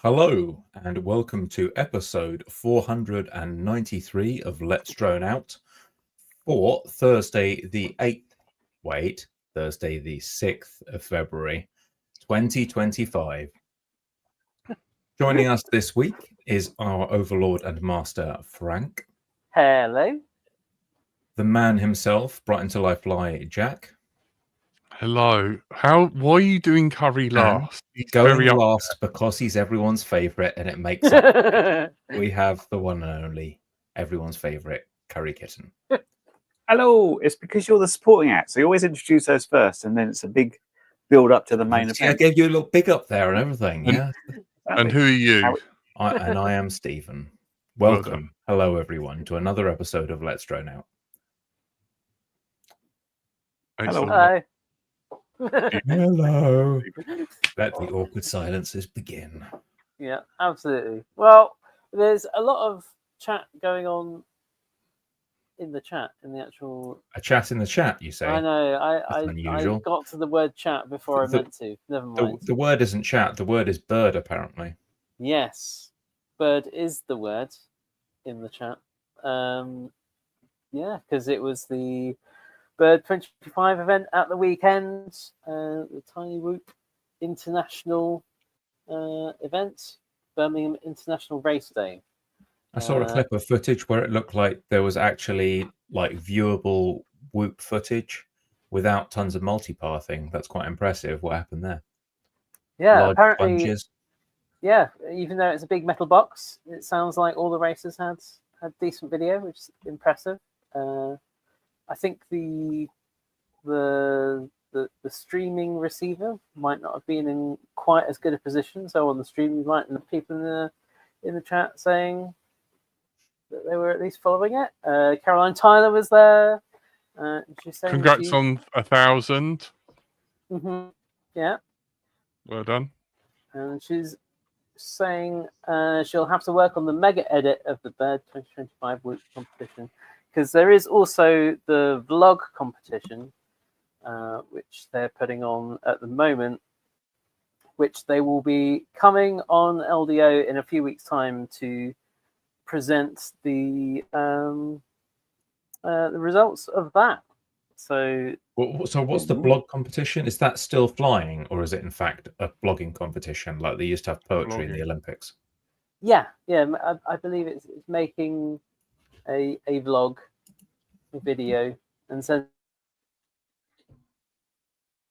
Hello, and welcome to episode 493 of Let's Drone Out for Thursday the 6th of February, 2025. Joining us this week is our Overlord and Master, Frank. Hello. The man himself, Brighten to Life Lie, Jack. Hello. Why are you doing curry last? He's going last because he's everyone's favourite and it makes sense. We have the one and only, everyone's favourite, Curry Kitten. Hello, it's because you're the supporting act, so you always introduce those first, and then it's a big build up to the main event. I gave you a little big up there and everything, yeah. And who are you? I am Stephen. Welcome, hello everyone, to another episode of Let's Drone Out. Hello. Hi. Hello. Let the awkward silences begin. Yeah, absolutely. Well, there's a lot of chat going on in the chat, in the actual... A chat in the chat, you say? I know. I got to the word chat before I meant to. Never mind. The word isn't chat. The word is bird, apparently. Yes. Bird is the word in the chat. Yeah, because it was the Bird 25 event at the weekend, the Tiny Whoop International event, Birmingham International Race Day. I saw a clip of footage where it looked like there was actually like viewable Whoop footage without tons of multipathing. That's quite impressive. What happened there? Yeah, large apparently. Sponges. Yeah, even though it's a big metal box, it sounds like all the races had decent video, which is impressive. I think the streaming receiver might not have been in quite as good a position. So on the stream, you might have people in the chat saying that they were at least following it. Caroline Tyler was there. She's saying congrats on 1,000. Mm-hmm. Yeah. Well done. And she's saying she'll have to work on the mega edit of the Bird 2025 Whoop competition, because there is also the vlog competition, which they're putting on at the moment, which they will be coming on LDO in a few weeks' time to present the results of that. So what's the blog competition? Is that still flying, or is it in fact a blogging competition like they used to have poetry in the Olympics? Yeah. I believe it's making a vlog, a video, and send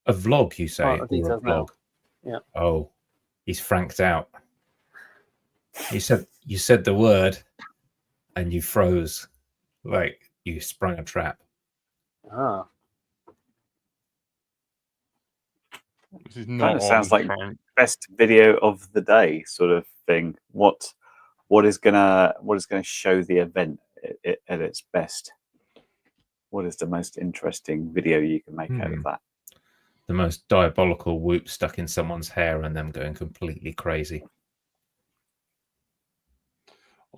a vlog. You say, or a blog? Now. Yeah. Oh, he's franked out. You said the word, and you froze, like you sprung a trap. Ah. This is not kind of sounds like Frank. Best video of the day sort of thing. What is gonna show the event at its best? What is the most interesting video you can make out of that? The most diabolical whoop stuck in someone's hair and them going completely crazy.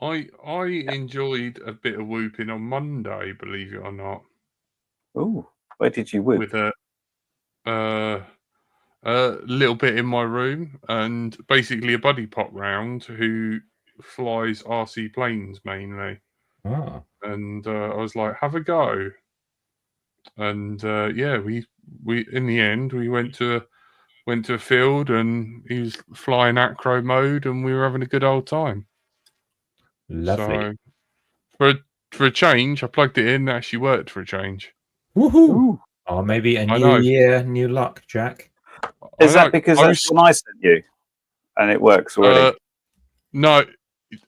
I enjoyed a bit of whooping on Monday, believe it or not. Oh, where did you whoop? With a little bit in my room, and basically a buddy pop round who flies RC planes mainly. Ah. And I was like, have a go. And yeah, we in the end we went to a field, and he was flying acro mode, and we were having a good old time. Lovely. So for a change, I plugged it in. It actually worked for a change. Woohoo! Oh, maybe a new year, new luck, Jack. Is that because that's what I sent you, and it works already? No,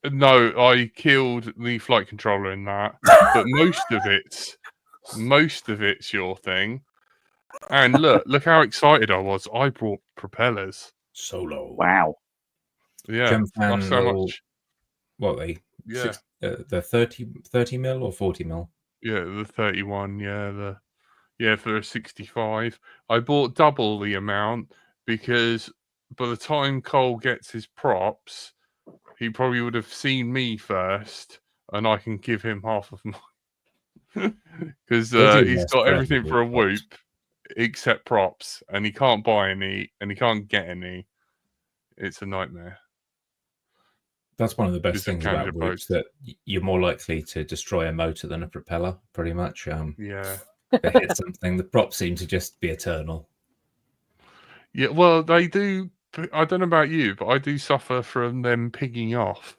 I killed the flight controller in that, but most of it's your thing. And look how excited I was. I brought propellers. Solo. Wow. Yeah. Gemfan So much. What they? Yeah. The 30 mil or 40 mil? Yeah, the 31. Yeah, for a 65. I bought double the amount because by the time Cole gets his props, he probably would have seen me first, and I can give him half of mine because he's got everything for a whoop except props, and he can't buy any, and he can't get any. It's a nightmare. That's one of the best It's a things about canter whoops, boat. that you're more likely to destroy a motor than a propeller, pretty much. Yeah. They hit something. The props seem to just be eternal. Yeah, well, they do. I don't know about you, but I do suffer from them pigging off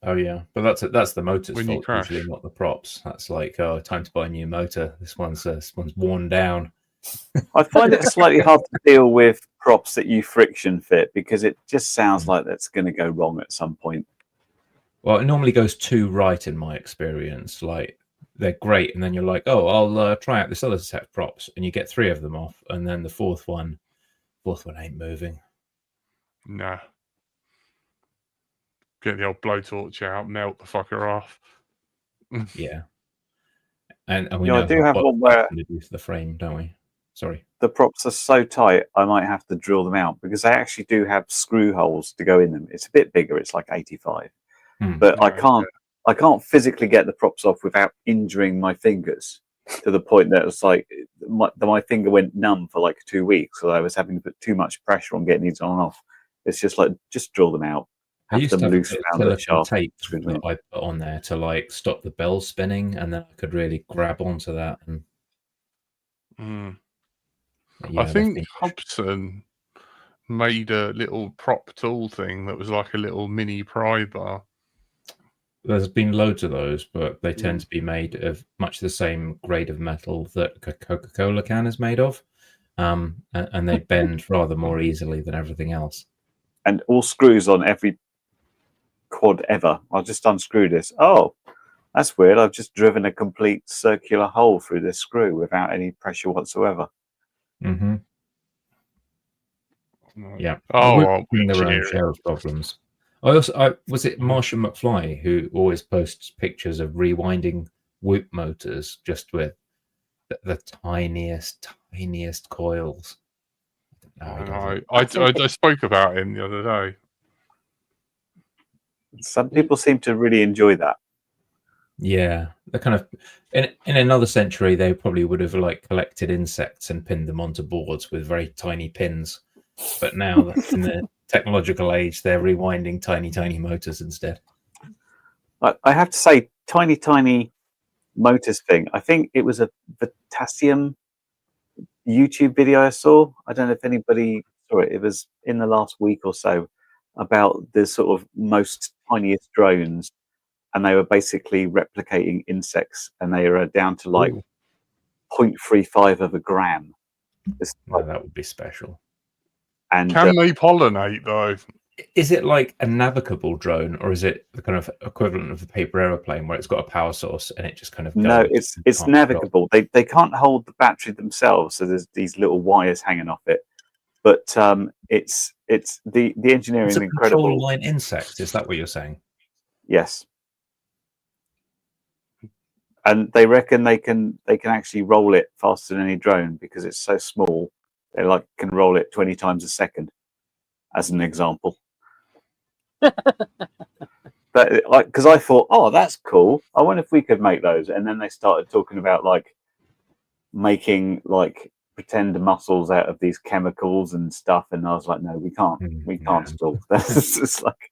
Oh yeah, but that's the motor's when you fault usually, crash. not the props. That's like, oh, time to buy a new motor. This one's worn down. I find it slightly hard to deal with props that you friction fit because it just sounds like that's going to go wrong at some point. Well, it normally goes too right in my experience. Like they're great, and then you're like, oh, I'll try out this other set of props, and you get 3 of them off, and then the fourth one ain't moving. Nah. Get the old blowtorch out, melt the fucker off. Yeah, and we You know, know I do have what one that's where going to do to the frame, don't we? Sorry. the props are so tight, I might have to drill them out because they actually do have screw holes to go in them. It's a bit bigger. It's like 85, but Yeah, I can't physically get the props off without injuring my fingers to the point that it's like my finger went numb for like 2 weeks. So I was having to put too much pressure on getting these on and off. It's just like, just drill them out. I used to have a loose bit of around the silicone shaft. tape screw them in. that I put on there to like stop the bell spinning, and then I could really grab onto that. And yeah, I think they've been- Hobson made a little prop tool thing that was like a little mini pry bar. there's been loads of those, but they tend to be made of much the same grade of metal that a Coca-Cola can is made of, and they bend rather more easily than everything else. And all screws on every quad ever. I'll just unscrew this. Oh, that's weird. I've just driven a complete circular hole through this screw without any pressure whatsoever. Mm-hmm. Right. Yeah. Oh, Whoops well, bring their own cheering. share of problems. Was it Marshall McFly who always posts pictures of rewinding Whoop motors just with the tiniest coils? No, he doesn't. I spoke about him the other day. Some people seem to really enjoy that. Yeah, they're kind of in another century they probably would have like collected insects and pinned them onto boards with very tiny pins. But now in the technological age, they're rewinding tiny motors instead. I have to say, tiny motors thing. I think it was a Potassium YouTube video I saw. I don't know if anybody saw it. It was in the last week or so about the sort of most tiniest drones, and they were basically replicating insects, and they were down to like 0.35 of a gram. No, that would be special. And Can they pollinate though? Is it like a navigable drone, or is it the kind of equivalent of the paper aeroplane where it's got a power source and it just kind of goes? No, it's navigable. They can't hold the battery themselves, so there's these little wires hanging off it. But it's the engineering It's is a incredible. control line insect. Is that what you're saying? Yes. And they reckon they can actually roll it faster than any drone because it's so small. They like can roll it 20 times a second, as an example. But like, because I thought, oh, that's cool. I wonder if we could make those. And then they started talking about like making like pretend muscles out of these chemicals and stuff. And I was like, no, we can't. We can't stall. That's just like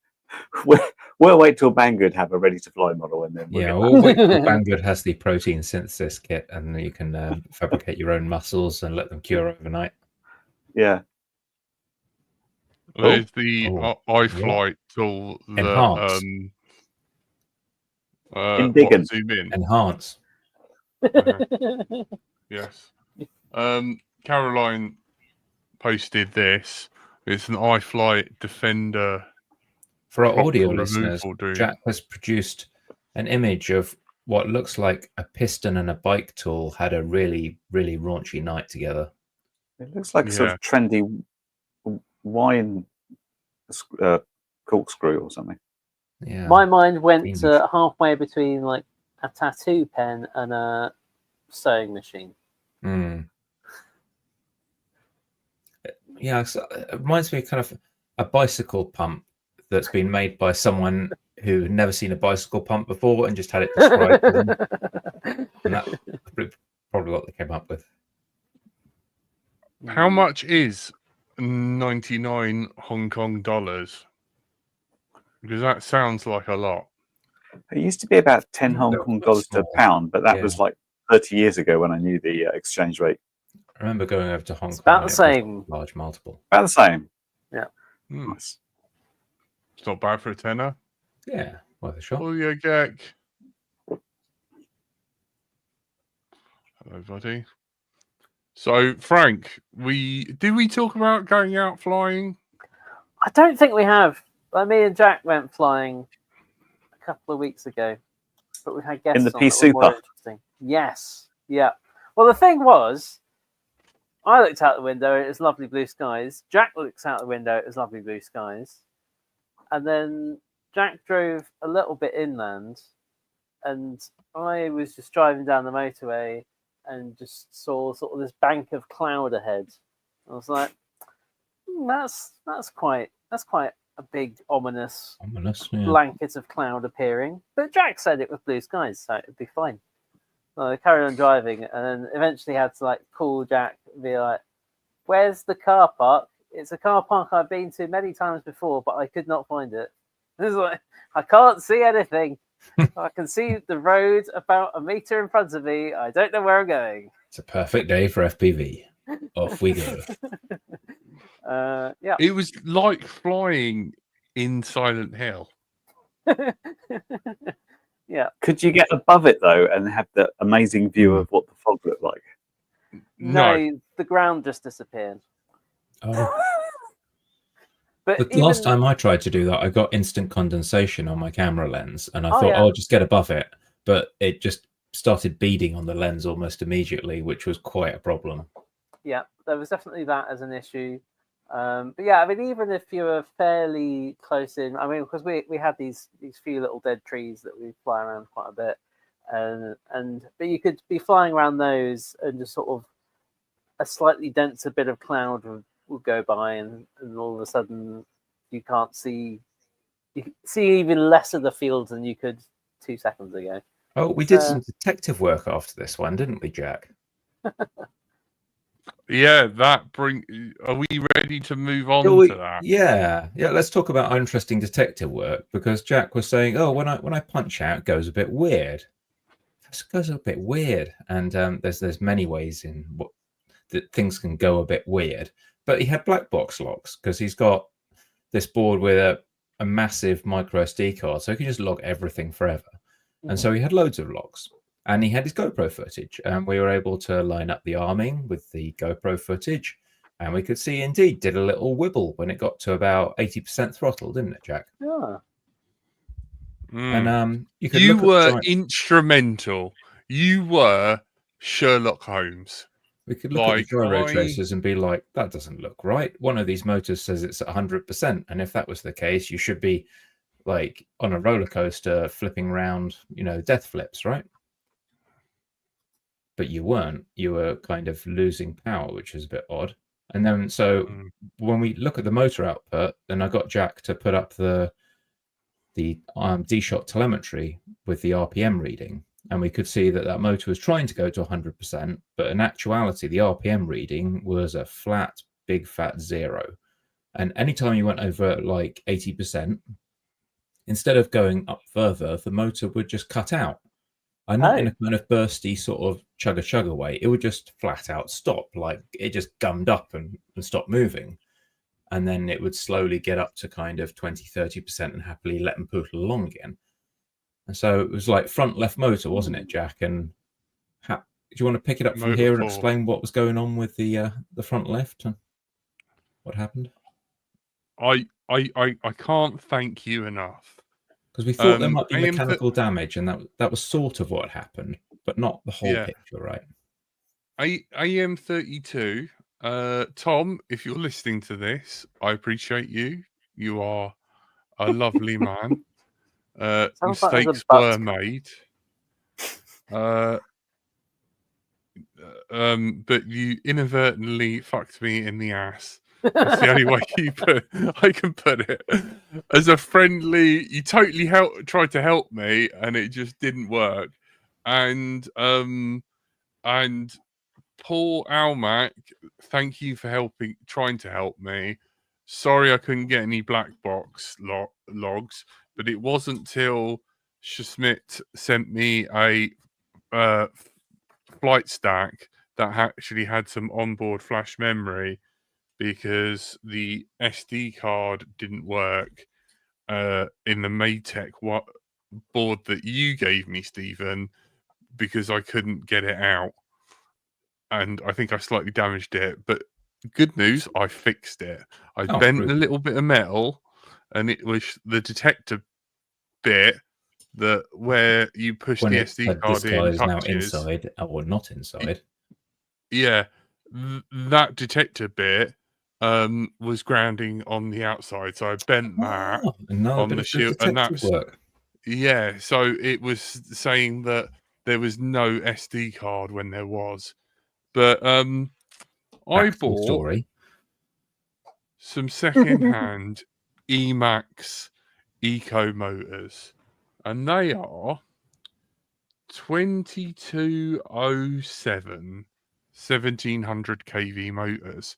we'll wait till Banggood have a ready to fly model, and then we'll wait till Banggood has the protein synthesis kit, and you can fabricate your own muscles and let them cure overnight. Yeah. There's the iFlight tool that Indignant. zoom in. Enhance. Yes. Caroline posted this. It's an iFlight Defender. For our audio Proper listeners, removal drone. Jack has produced an image of what looks like a piston and a bike tool had a really raunchy night together. It looks like a sort of trendy wine corkscrew or something. Yeah. My mind went halfway between like a tattoo pen and a sewing machine. Mm. Yeah, it reminds me of kind of a bicycle pump that's been made by someone who had never seen a bicycle pump before and just had it described to them. And that's probably what they came up with. How much is 99 Hong Kong dollars? Because that sounds like a lot. It used to be about 10 Hong They're Kong quite dollars to a small. pound, but that Yeah. was like 30 years ago when I knew the exchange rate. I remember going over to Hong It's Kong. about and the it was same. a large multiple. About the same. Hmm. Nice. It's not bad for a tenner. Yeah, worth a shot. Oh, yeah, Gek. Hello, buddy. So, Frank, did we talk about going out flying? I don't think we have. Me and Jack went flying a couple of weeks ago, but we had guests In the on P that were more Super? interesting. Yes, yeah. Well, the thing was, I looked out the window and it was lovely blue skies. Jack looks out the window, it was lovely blue skies. And then Jack drove a little bit inland, and I was just driving down the motorway and just saw sort of this bank of cloud ahead. I was like, that's quite a big ominous Ominous, yeah. blanket of cloud appearing. But Jack said it was blue skies, so it'd be fine. So I carried on driving, and then eventually had to call Jack and be like, "Where's the car park? It's a car park I've been to many times before, but I could not find it." And it's like, I can't see anything. I can see the road about a meter in front of me. I don't know where I'm going. It's a perfect day for FPV. Off we go. Yeah. It was like flying in Silent Hill. Yeah. Could you get above it though and have the amazing view of what the fog looked like? No, the ground just disappeared. Oh. But The last time I tried to do that, I got instant condensation on my camera lens, and I thought, yeah. I'll just get above it. But it just started beading on the lens almost immediately, which was quite a problem. Yeah, there was definitely that as an issue. But yeah, I mean, even if you were fairly close in, I mean, because we had these few little dead trees that we fly around quite a bit, but you could be flying around those, and just sort of a slightly denser bit of cloud would go by, and all of a sudden you can't see. You can see even less of the field than you could 2 seconds ago. Oh, we did some detective work after this one, didn't we, Jack? Yeah, are we ready to move on to that? Yeah. Let's talk about our interesting detective work, because Jack was saying, "Oh, when I punch out, it goes a bit weird." This goes a bit weird, and there's many ways in that things can go a bit weird. But he had black box locks because he's got this board with a massive micro SD card, so he can just log everything forever. And so he had loads of logs. And he had his GoPro footage, and we were able to line up the arming with the GoPro footage, and we could see indeed did a little wibble when it got to about 80% throttle, didn't it, Jack? Yeah. And you were instrumental. You were Sherlock Holmes. We could look at the gyro tracers and be like, that doesn't look right. One of these motors says it's at 100%, and if that was the case, you should be like on a roller coaster flipping around, death flips, right? But you weren't. You were kind of losing power, which is a bit odd. And then, so when we look at the motor output, then I got Jack to put up the D-Shot telemetry with the RPM reading, and we could see that motor was trying to go to 100%, but in actuality, the RPM reading was a flat, big fat 0. And anytime you went over like 80%, instead of going up further, the motor would just cut out. And not in a kind of bursty sort of chugga way. It would just flat out stop, like it just gummed up and stopped moving. And then it would slowly get up to kind of 20-30% and happily let them poodle along again. And so it was like front left motor, wasn't it, Jack? And do you want to pick it up from here and explain what was going on with the front left and what happened? I can't thank you enough. Because we thought there might be mechanical damage, and that was sort of what happened, but not the whole picture, right? AM32, Tom, if you're listening to this, I appreciate you. You are a lovely man. Mistakes were made. But you inadvertently fucked me in the ass. That's the only way I can put it. As a friendly, you totally tried to help me, and it just didn't work. And poor Almac, thank you for trying to help me. sorry I couldn't get any black box logs, but it wasn't till Schmidt sent me a flight stack that actually had some onboard flash memory, because the SD card didn't work in the Maytech board that you gave me, Stephen, because I couldn't get it out. And I think I slightly damaged it. But good news, I fixed it. I bent a brilliant. little bit of metal, and it was the detector bit that where you push When the it SD card this guy in is now touches. inside or not inside. Yeah, that detector bit was grounding on the outside, so I bent that Another on bit the of shield, and detective that's work. yeah. So it was saying that there was no SD card when there was, but I Back to the bought story. some second-hand Emax Eco motors, and they are 2207 1700 kV motors.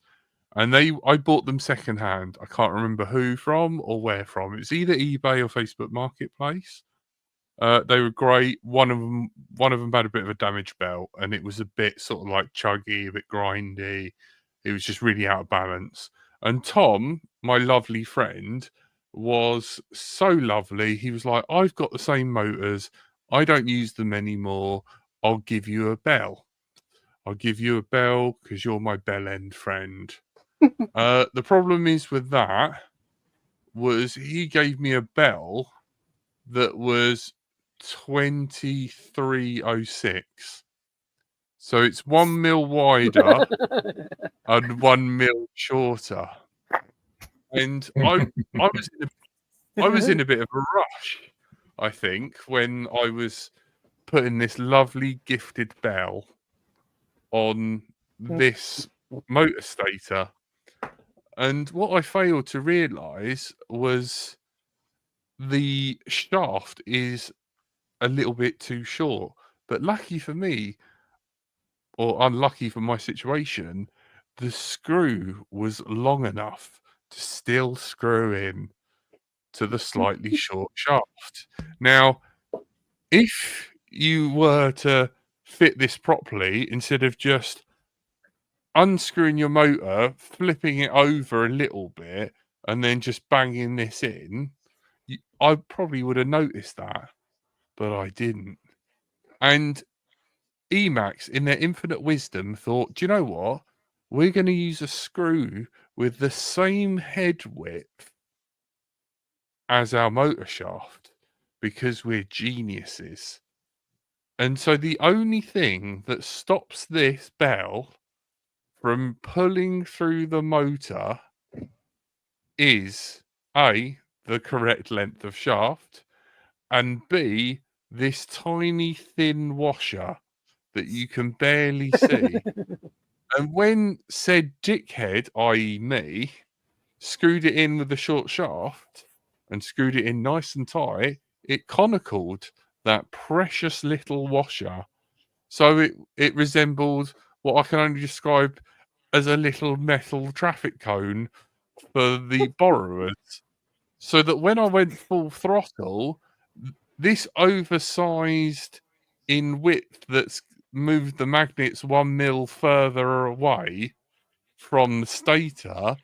And I bought them secondhand. I can't remember who from or where from. It's either eBay or Facebook Marketplace. They were great. One of them had a bit of a damaged belt, and it was a bit sort of like chuggy, a bit grindy. It was just really out of balance. And Tom, my lovely friend, was so lovely. He was like, "I've got the same motors. I don't use them anymore. I'll give you a bell. I'll give you a bell because you're my bell end friend." The problem is with that was he gave me a bell that was 2306. So it's 1 mil wider and 1 mil shorter. And I was in a bit of a rush, I think, when I was putting this lovely gifted bell on this motor stator. And what I failed to realise was the shaft is a little bit too short. But lucky for me, or unlucky for my situation, the screw was long enough to still screw in to the slightly short shaft. Now, if you were to fit this properly, instead of just unscrewing your motor, flipping it over a little bit, and then just banging this in, I probably would have noticed that, but I didn't. And Emax, in their infinite wisdom, thought, do you know what? We're going to use a screw with the same head width as our motor shaft because we're geniuses. And so the only thing that stops this bell from pulling through the motor is A, the correct length of shaft, and B, this tiny thin washer that you can barely see. And when said dickhead, i.e. me, screwed it in with the short shaft and screwed it in nice and tight, it conicled that precious little washer. So it resembled what I can only describe as a little metal traffic cone for the borrowers. So that when I went full throttle, this oversized in width that's moved the magnets 1 mil further away from the stator,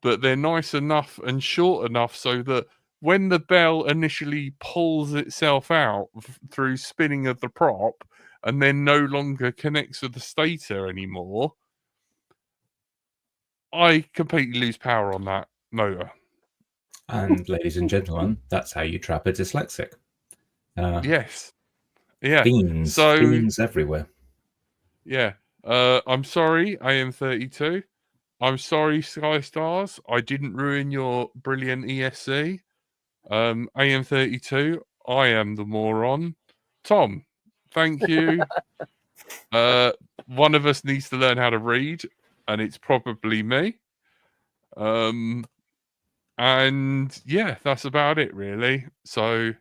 but they're nice enough and short enough so that when the bell initially pulls itself out through spinning of the prop and then no longer connects with the stator anymore, I completely lose power on that motor. And ladies and gentlemen, that's how you trap a dyslexic. Yes. Yeah. Fiends everywhere. Yeah. I'm sorry, AM32. I'm sorry, Sky Stars. I didn't ruin your brilliant ESC. AM32, I am the moron. Tom, thank you. One of us needs to learn how to read, and it's probably me. And yeah, that's about it, really. So,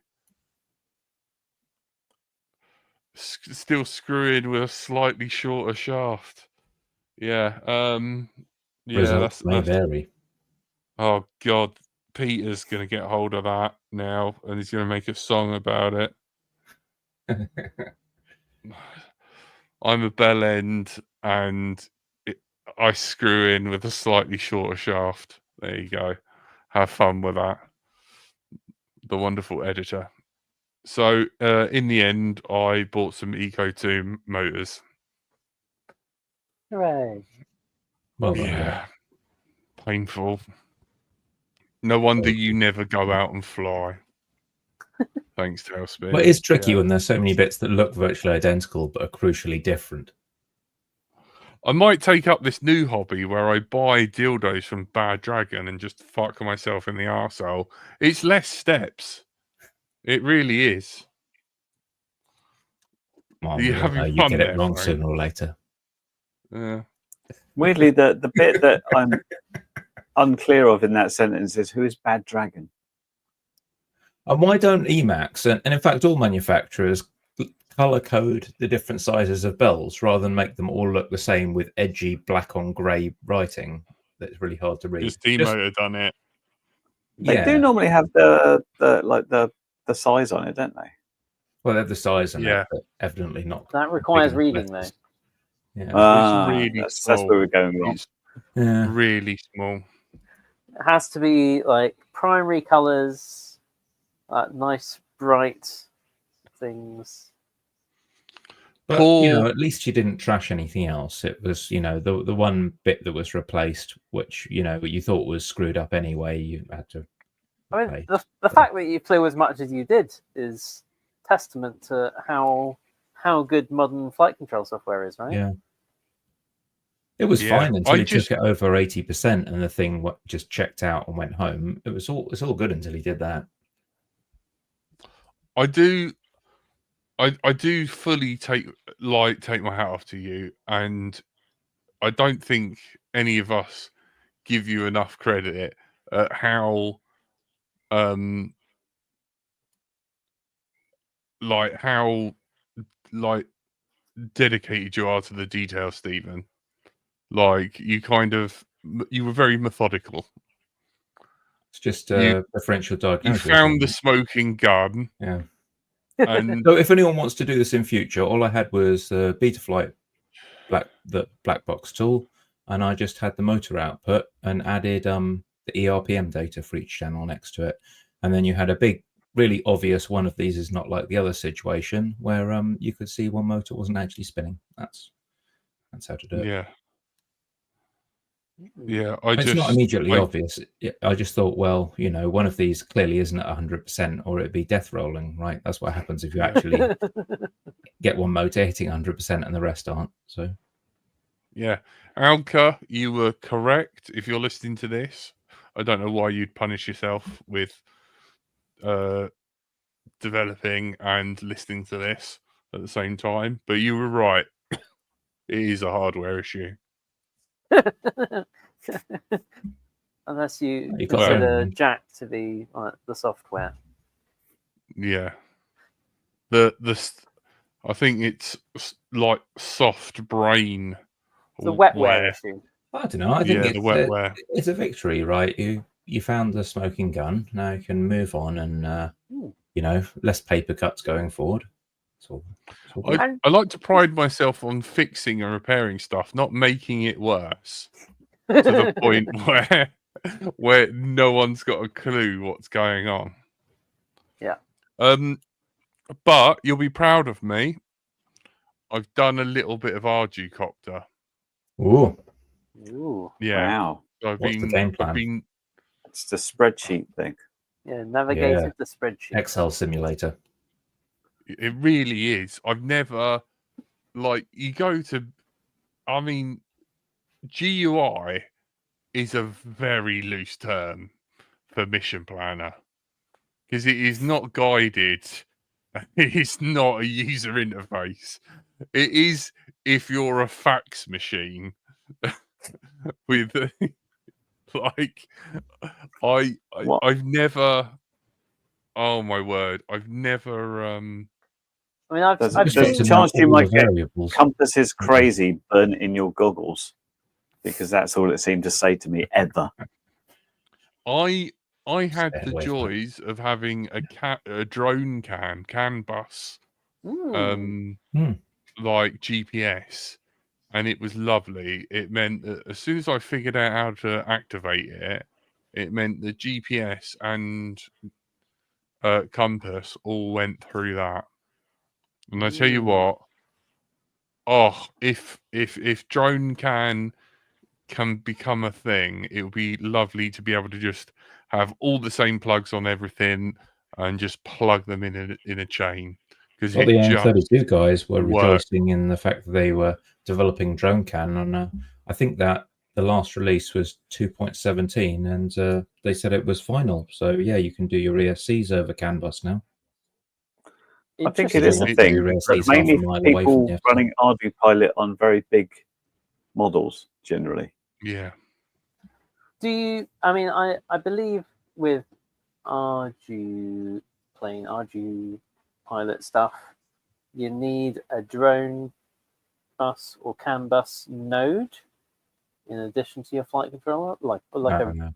still screwing with a slightly shorter shaft. Yeah. Yeah. Results may vary. Oh God, Peter's gonna get hold of that now, and he's gonna make a song about it. I'm a bell end, and I screw in with a slightly shorter shaft. There you go. Have fun with that. The wonderful editor. So in the end, I bought some Eco 2 motors. Hooray! Well done. Yeah, painful. No wonder you never go out and fly. Thanks, Tailspin. Well, it is tricky Yeah. when there's so many bits that look virtually identical but are crucially different. I might take up this new hobby where I buy dildos from Bad Dragon and just fuck myself in the arsehole. It's less steps. It really is. Well, You have your you fun get it there, wrong Frank. sooner or later. Yeah. Weirdly, the bit that I'm unclear of in that sentence is who is Bad Dragon? And why don't Emacs and in fact all manufacturers color code the different sizes of bells rather than make them all look the same with edgy black on grey writing that's really hard to read? Just T-Motor done it. They do normally have the size on it, don't they? Well, they have the size and Yeah. but evidently not. That requires enough reading, though. letters. Yeah. really that's small. where we're going wrong. It's Yeah. really small. It has to be like primary colors, nice bright things. But Paul- you know, at least you didn't trash anything else. It was, you know, the one bit that was replaced, which you know you thought was screwed up anyway. You had to. I mean, replace. the fact that you flew as much as you did is testament to how good modern flight control software is, right? Yeah. It was Yeah, fine until I he just- took it over 80%, and the thing just checked out and went home. It's all good until he did that. I do fully take my hat off to you, and I don't think any of us give you enough credit at how dedicated you are to the detail, Stephen. Like you were very methodical. It's just You- differential You diagnosis. found the isn't smoking gun, it? Yeah. and So if anyone wants to do this in future, all I had was the Betaflight the black box tool, and I just had the motor output and added the ERPM data for each channel next to it, and then you had a big, really obvious one of these is not like the other situation where you could see one motor wasn't actually spinning. That's how to do it. yeah. It's not immediately obvious. I just thought, well, you know, one of these clearly isn't at 100%, or it'd be death rolling, right? That's what happens if you actually get one motor hitting 100% and the rest aren't. So, Yeah. Alka, you were correct. If you're listening to this, I don't know why you'd punish yourself with developing and listening to this at the same time, but you were right. It is a hardware issue. Unless you You got consider that. Jack to be the software. Yeah. I think it's like soft brain. The wetware issue. I don't know. I think Yeah, the wetware. it's a victory, right? You found the smoking gun. Now you can move on and, you know, less paper cuts going forward. It's all good. I like to pride myself on fixing and repairing stuff, not making it worse to the point where no one's got a clue what's going on. Yeah. But you'll be proud of me. I've done a little bit of Arducopter. Ooh, Ooh. Yeah. Wow. I've what's the game plan? been It's the spreadsheet thing. Yeah, navigated Yeah. the spreadsheet. Excel simulator. It really is. I've never, like, you go to, I mean, GUI is a very loose term for Mission Planner because it is not guided. It is not a user interface. It is if you're a fax machine with, like, I've never, oh my word, I've never, I mean, I've There's seen a chance you might get variables. Compass is crazy, burn in your goggles, because that's all it seemed to say to me ever. I had Stay the away from it. joys of having a drone CAN bus, Mm. like GPS, and it was lovely. It meant that as soon as I figured out how to activate it, it meant the GPS and compass all went through that. And I tell you what, if drone can become a thing, it would be lovely to be able to just have all the same plugs on everything and just plug them in a chain, because Well, it the just AIM-32 guys were works. rejoicing in the fact that they were developing drone CAN, and I think that the last release was 2.17, and they said it was final. So yeah, you can do your ESCs over CAN bus now. I think You it don't is a want to do thing, your but ESCs half mainly a for mile away from people the FC. running ArduPilot on very big models generally. Yeah. Do you? I mean, I believe with Ardu pilot stuff, you need a drone bus or CAN bus node in addition to your flight controller, like a No.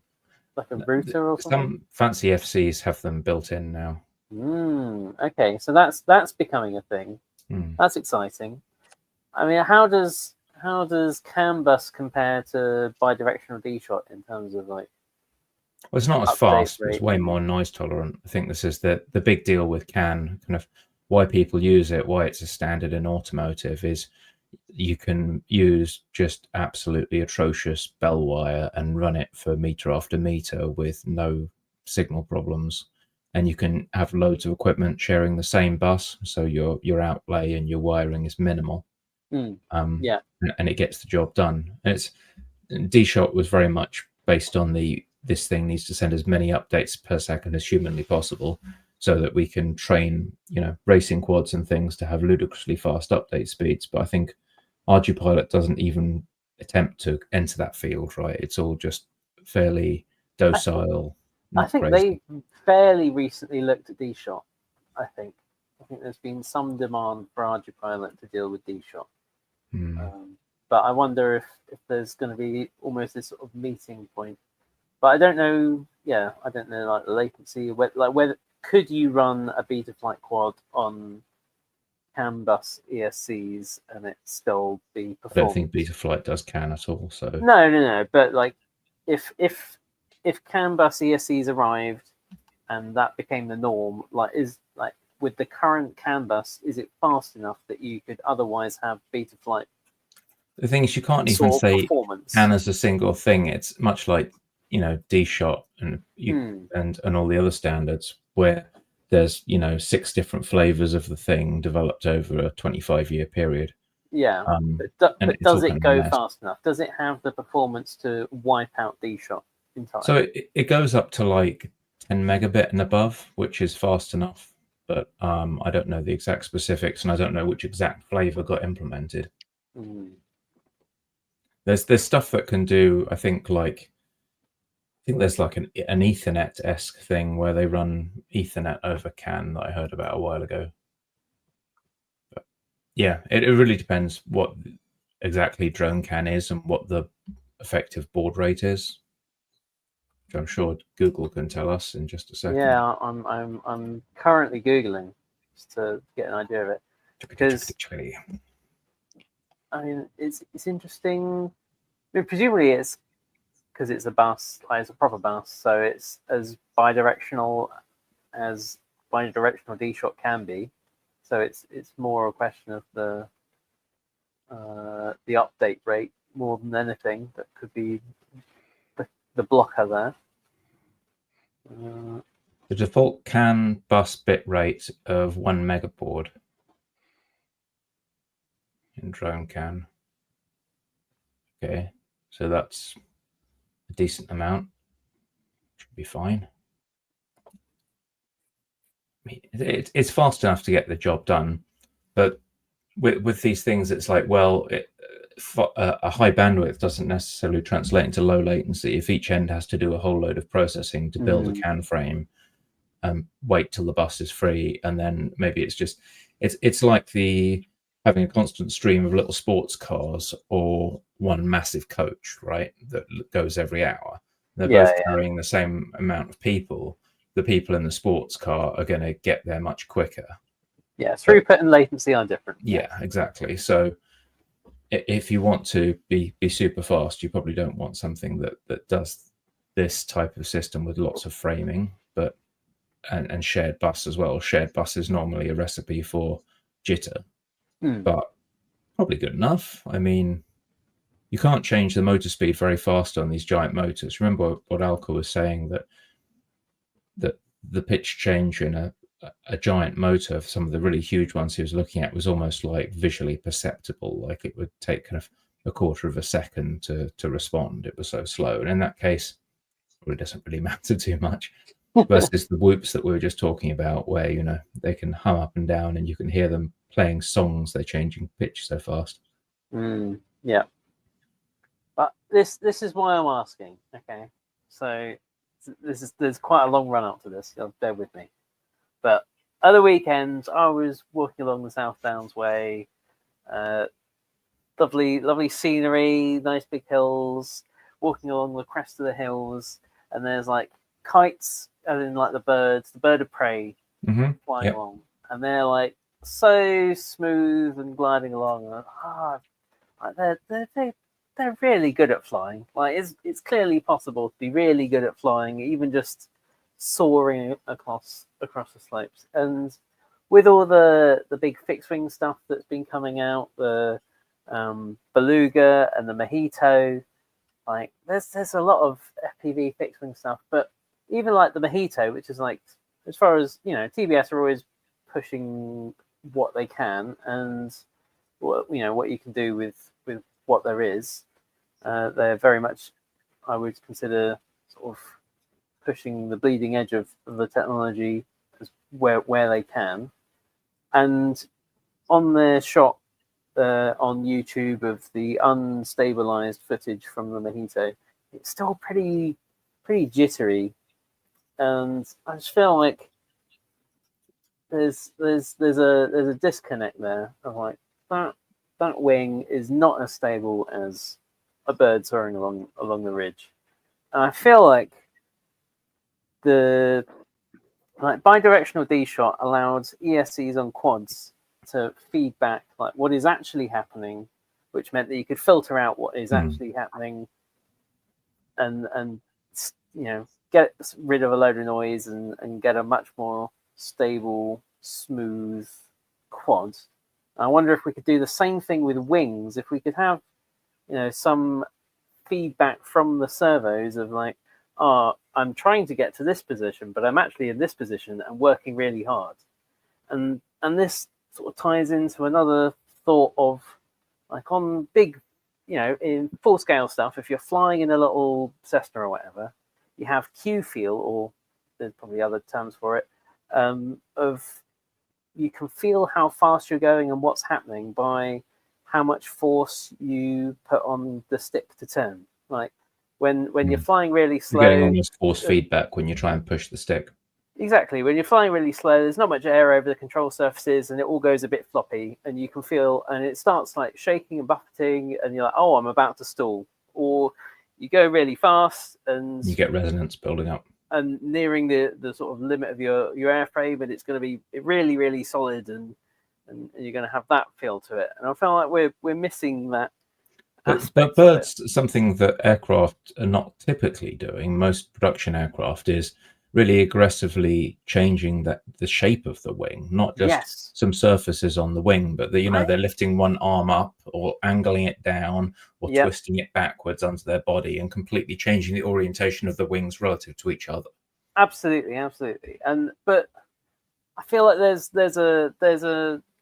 router or something. Some fancy FCs have them built in now. Okay, so that's becoming a thing. That's exciting. I mean, how does CAN bus compare to bidirectional D-Shot in terms of like? Well, it's not as update fast. rate It's way more noise tolerant. I think this is the big deal with CAN. Kind of why people use it, why it's a standard in automotive, is you can use just absolutely atrocious bell wire and run it for meter after meter with no signal problems. And you can have loads of equipment sharing the same bus, so your outlay and your wiring is minimal. Yeah. And it gets the job done. And it's D-Shot was very much based on this thing needs to send as many updates per second as humanly possible, so that we can train, racing quads and things to have ludicrously fast update speeds. But I think ArduPilot doesn't even attempt to enter that field, right? It's all just fairly docile. I think crazy. they fairly recently looked at D-Shot. I think there's been some demand for ArduPilot to deal with D-Shot. But I wonder if there's going to be almost this sort of meeting point. But I don't know. Yeah, I don't know like the latency. Whether could you run a Betaflight quad on CAN bus ESCs and it still be performant? I don't think Betaflight does CAN at all. So no. But like, if CAN bus ESCs arrived and that became the norm, with the current CAN bus, is it fast enough that you could otherwise have Betaflight? The thing is, you can't even say CAN as a single thing. It's much like D-Shot and and all the other standards, where there's 6 different flavors of the thing developed over a 25-year period. Yeah, but does it go fast enough? Does it have the performance to wipe out D-Shot entirely? So it goes up to like 10 megabit and above, which is fast enough. But I don't know the exact specifics, and I don't know which exact flavor got implemented. There's stuff that can do, I think there's like an Ethernet-esque thing where they run Ethernet over CAN that I heard about a while ago. But yeah, it really depends what exactly drone CAN is and what the effective baud rate is, which I'm sure Google can tell us in just a second. Yeah, I'm currently Googling just to get an idea of it, because I mean it's interesting. I mean, presumably it's because it's a bus, like it's a proper bus, so it's as bidirectional as bidirectional D-Shot can be. So it's more a question of the update rate more than anything that could be the blocker there. The default CAN bus bit rate of 1 megabaud in drone CAN. Okay, so that's a decent amount. Should be fine. I mean, it's fast enough to get the job done, but with these things, it's like, well, a high bandwidth doesn't necessarily translate into low latency. If each end has to do a whole load of processing to build a CAN frame, wait till the bus is free, and then maybe it's like having a constant stream of little sports cars or one massive coach, right, that goes every hour. They're Yeah, both yeah. carrying the same amount of people. The people in the sports car are going to get there much quicker. Yeah, throughput and latency are different. Yeah, exactly. So if you want to be super fast, you probably don't want something that does this type of system with lots of framing, but and shared bus as well. Shared bus is normally a recipe for jitter, but probably good enough. I mean, you can't change the motor speed very fast on these giant motors. Remember what Alka was saying, that the pitch change in a giant motor for some of the really huge ones he was looking at was almost like visually perceptible, like it would take kind of a quarter of a second to respond. It was so slow. And in that case, it doesn't really matter too much. Versus the whoops that we were just talking about, where they can hum up and down and you can hear them playing songs, they're changing pitch so fast. Yeah. But this is why I'm asking. Okay, so there's quite a long run up to this. Bear with me. But other weekends, I was walking along the South Downs Way. Lovely scenery, nice big hills. Walking along the crest of the hills, and there's like kites, as in like the bird of prey, flying along, and they're like so smooth and gliding along. They're really good at flying. Like it's clearly possible to be really good at flying, even just soaring across the slopes. And with all the big fixed wing stuff that's been coming out, the Beluga and the Mojito, like there's a lot of FPV fixed wing stuff. But even like the Mojito, which is like, as far as TBS are always pushing what they can and what you can do with what there is. They're very much, I would consider, sort of pushing the bleeding edge of the technology as where they can. And on their shot on YouTube of the unstabilized footage from the Mojito, it's still pretty jittery, and I just feel like there's a disconnect there of like that wing is not as stable as a bird soaring along the ridge. And I feel like the bidirectional D-shot allowed ESCs on quads to feed back like what is actually happening, which meant that you could filter out what is actually happening and get rid of a load of noise and get a much more stable, smooth quad. I wonder if we could do the same thing with wings. If we could have, some feedback from the servos of like, I'm trying to get to this position, but I'm actually in this position and working really hard. And this sort of ties into another thought of like on big, in full scale stuff, if you're flying in a little Cessna or whatever, you have Q feel, or there's probably other terms for it, of you can feel how fast you're going and what's happening by how much force you put on the stick to turn. Like when you're flying really slow, you're getting almost force feedback when you try and push the stick. Exactly. When you're flying really slow, there's not much air over the control surfaces, and it all goes a bit floppy, and you can feel, and it starts like shaking and buffeting, and you're like, oh, I'm about to stall. Or you go really fast, and you get resonance building up, and nearing the sort of limit of your airframe, and it's going to be really, really solid, and you're going to have that feel to it. And I feel like we're missing that. But birds, something that aircraft are not typically doing. Most production aircraft is really aggressively changing the shape of the wing, not just some surfaces on the wing, but they're lifting one arm up or angling it down or twisting it backwards under their body and completely changing the orientation of the wings relative to each other. Absolutely. But I feel like there's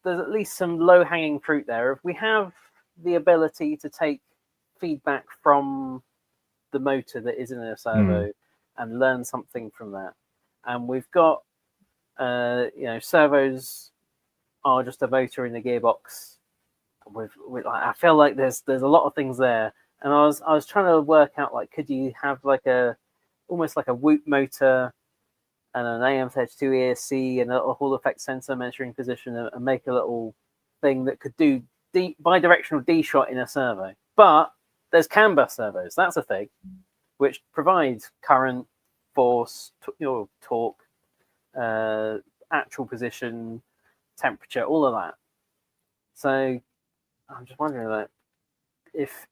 at least some low hanging fruit there. If we have the ability to take feedback from the motor that is in a servo and learn something from that, and we've got servos are just a motor in the gearbox. I feel like there's a lot of things there, and I was trying to work out, like, could you have like almost like a Whoop motor and an AM32 ESC and a little Hall effect sensor measuring position and make a little thing that could do bidirectional D-shot in a servo. But there's CAN bus servos. That's a thing. which provides current, force, torque, actual position, temperature, all of that. So I'm just wondering that if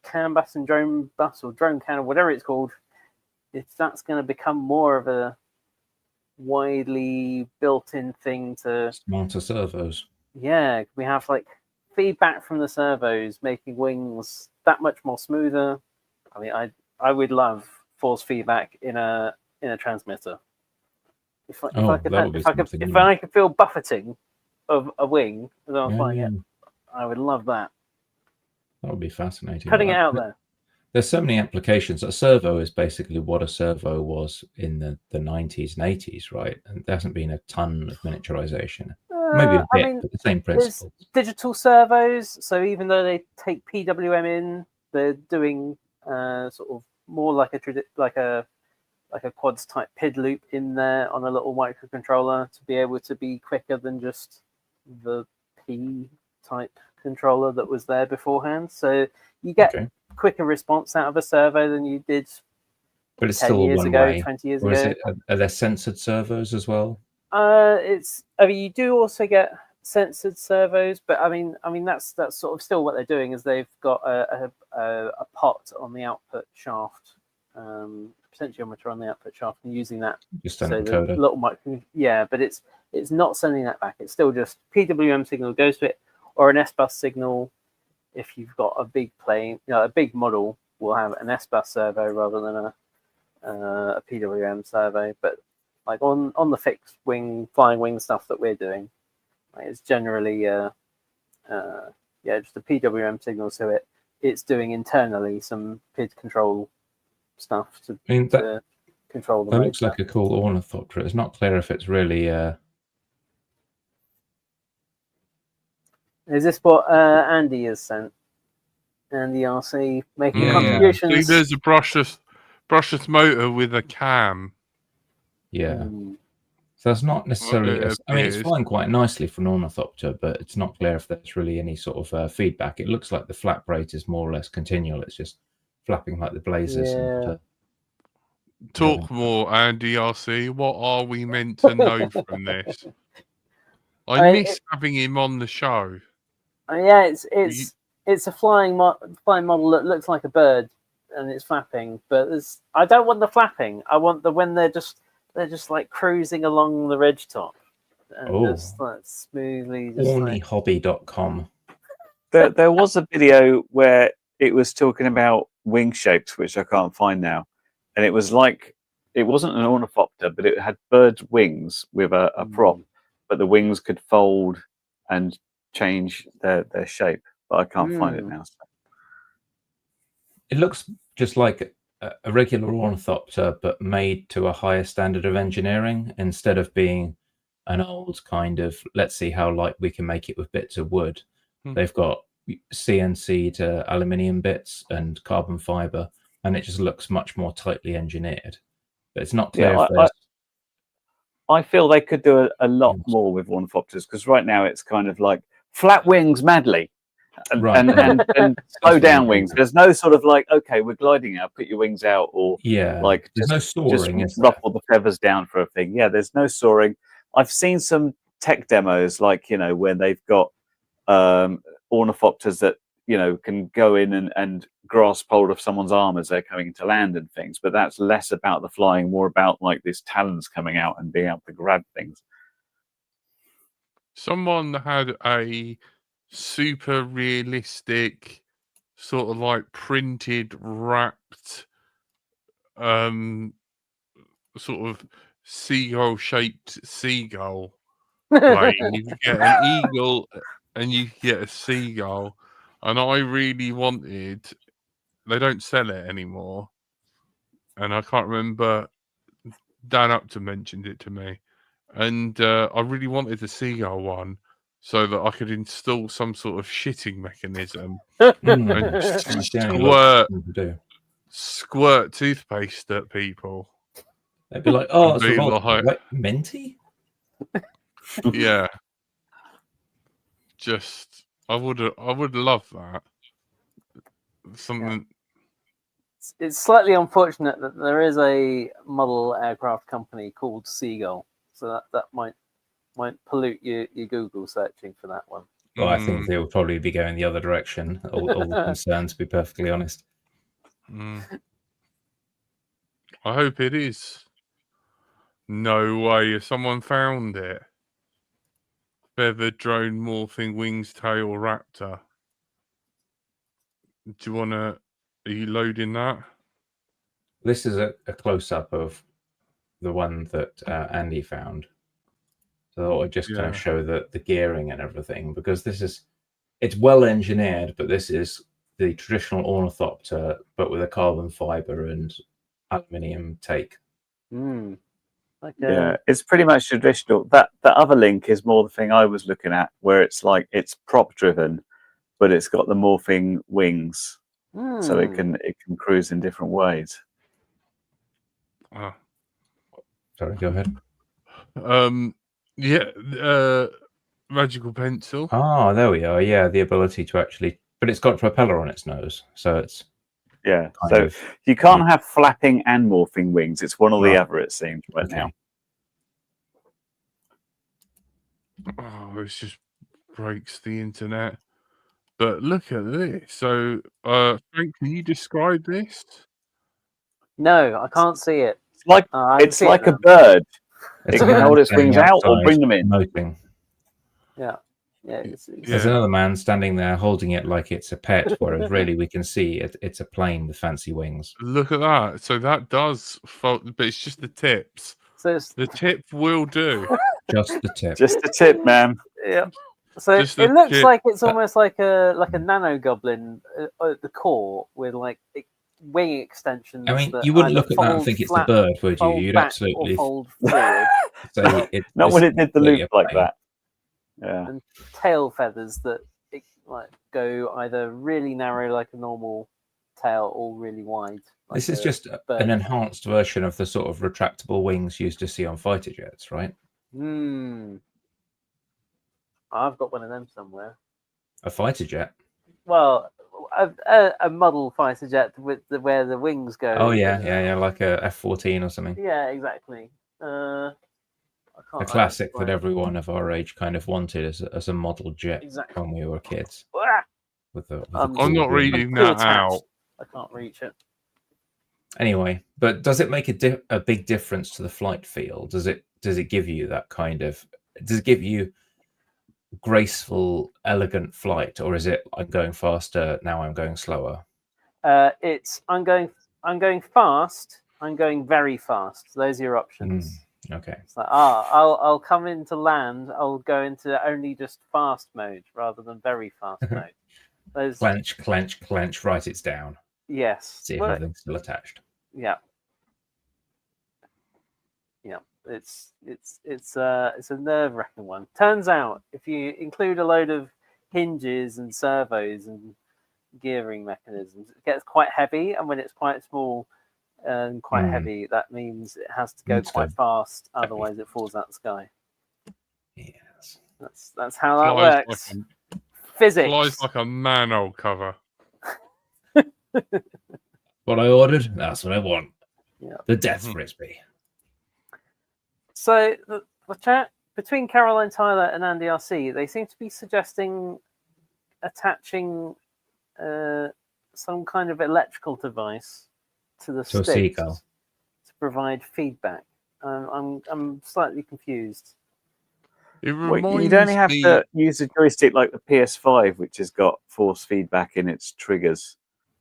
CAN bus and drone bus or drone CAN or whatever it's called, if that's going to become more of a widely built-in thing to Smarter servos. Yeah, we have like feedback from the servos, making wings that much more smoother. I mean, I would love force feedback in a transmitter. If I could feel buffeting of a wing as I was flying it, I would love that. That would be fascinating. Putting it out there. There's so many applications. A servo is basically what a servo was in the 90s and 80s, right? And there hasn't been a ton of miniaturization. Maybe a bit, but the same principle. Digital servos, so even though they take PWM in, they're doing sort of more like a quads type PID loop in there on a little microcontroller to be able to be quicker than just the P type controller that was there beforehand. So you get quicker response out of a servo than you did but it's 10 still years one ago, way. 20 years Or ago. Are there censored servos as well? You do also get censored servos, but I mean that's sort of still what they're doing is they've got a pot on the output shaft, potentiometer on the output shaft, and using that. Just an encoder. Little but it's not sending that back. It's still just PWM signal goes to it, or an S-bus signal. If you've got a big plane, a big model will have an S-bus servo rather than a PWM servo, but like on the fixed wing, flying wing stuff that we're doing, it's generally just a PWM signal to it. It's doing internally some PID control stuff to control the motor. That looks like a cool ornithopter. It's not clear if it's really. Is this what Andy has sent? Andy RC making contributions. See, there's a brushless motor with a cam. Yeah. So that's not necessarily. It's flying quite nicely for an ornithopter, but it's not clear if there's really any sort of feedback. It looks like the flap rate is more or less continual. It's just flapping like the blazes. Yeah. Talk more, Andy RC. What are we meant to know from this? I miss having him on the show. Yeah, it's a flying model that looks like a bird and it's flapping, but I don't want the flapping. I want when they're just like cruising along the ridge top and just like smoothly. Ornihobby.com. There was a video where it was talking about wing shapes, which I can't find now, and it was like it wasn't an ornithopter, but it had bird wings with a prop, but the wings could fold and change their shape. But I can't find it now. It looks just like a regular ornithopter, but made to a higher standard of engineering instead of being an old kind of, let's see how light we can make it with bits of wood. They've got CNC to aluminium bits and carbon fiber, and it just looks much more tightly engineered. But it's not clear if there's... I feel they could do a lot more with ornithopters, because right now it's kind of like flat wings madly. And slow down wings. There's no sort of like, okay, we're gliding now, put your wings out, or like there's no soaring, just ruffle the feathers down for a thing. Yeah, there's no soaring. I've seen some tech demos, like where they've got ornithopters that can go in and grasp hold of someone's arm as they're coming to land and things. But that's less about the flying, more about like these talons coming out and being able to grab things. Someone had a super realistic sort of like printed wrapped sort of seagull shaped seagull plane. You get an eagle and you get a seagull, and I really wanted, they don't sell it anymore, and I can't remember, Dan Upton mentioned it to me, and I really wanted the seagull one so that I could install some sort of shitting mechanism and squirt toothpaste at people. They'd be like, "Oh, it's like minty." Yeah, just I would love that. Something. it's slightly unfortunate that there is a model aircraft company called Seagull, so that might pollute your Google searching for that one. Well, I think they will probably be going the other direction. All the concerns, to be perfectly honest. I hope it is. No way. If someone found it, feathered drone morphing wings tail raptor. Do you want to? Are you loading that? This is a close-up of the one that Andy found. So I just kind of show the gearing and everything, because it's well engineered, but this is the traditional ornithopter, but with a carbon fiber and aluminium take. Yeah, it's pretty much traditional. That other link is more the thing I was looking at, where it's like it's prop driven, but it's got the morphing wings, so it can cruise in different ways. Sorry, go ahead. Magical pencil. Oh, there we are. Yeah, the ability to actually, but it's got a propeller on its nose, so it's so you can't have flapping and morphing wings. It's one or the other, it seems, right now. Oh, it just breaks the internet. But look at this. So, Frank, can you describe this? No, I can't see it. It's like a bird. It can hold its wings out or bring them in. Moping. Yeah. There's another man standing there holding it like it's a pet, whereas really we can see it's a plane with fancy wings. Look at that. So that does fold, but it's just the tips. So the tip will do. Just the tip. Just the tip, man. Yeah. So it looks like it's almost like a nano goblin at the core with like wing extensions. I mean, you wouldn't look at that and think it's the bird, would you? You'd absolutely fold forward. say not when it did the loop like that. Yeah. And tail feathers that go either really narrow like a normal tail or really wide. This is just an enhanced version of the sort of retractable wings you used to see on fighter jets, right? I've got one of them somewhere. A fighter jet? Well, a model fighter jet with where the wings go. Oh yeah, like a F-14 or something. Yeah, exactly. A classic that everyone of our age kind of wanted as a model jet when we were kids. I'm not reading that out. I can't reach it. Anyway, but does it make a big difference to the flight feel? Does it give you that kind of? Does it give you graceful, elegant flight, or is it I'm going faster now? I'm going slower. It's I'm going fast. I'm going very fast. Those are your options. Okay. It's like I'll come into land. I'll go into only just fast mode rather than very fast mode. Those clench. Write it down. Yes. See if everything's still attached. Yeah. It's a nerve-wracking one. Turns out if you include a load of hinges and servos and gearing mechanisms, it gets quite heavy, and when it's quite small and quite heavy, that means it has to go quite fast, otherwise it falls out the sky. Yes. That's how that works. Physics. Flies like a manhole cover. What I ordered, that's what I want. Yeah. The death frisbee. So the chat between Caroline Tyler and Andy RC, they seem to be suggesting attaching some kind of electrical device to the sticks to provide feedback. I'm slightly confused. You'd only have to use a joystick like the PS5, which has got force feedback in its triggers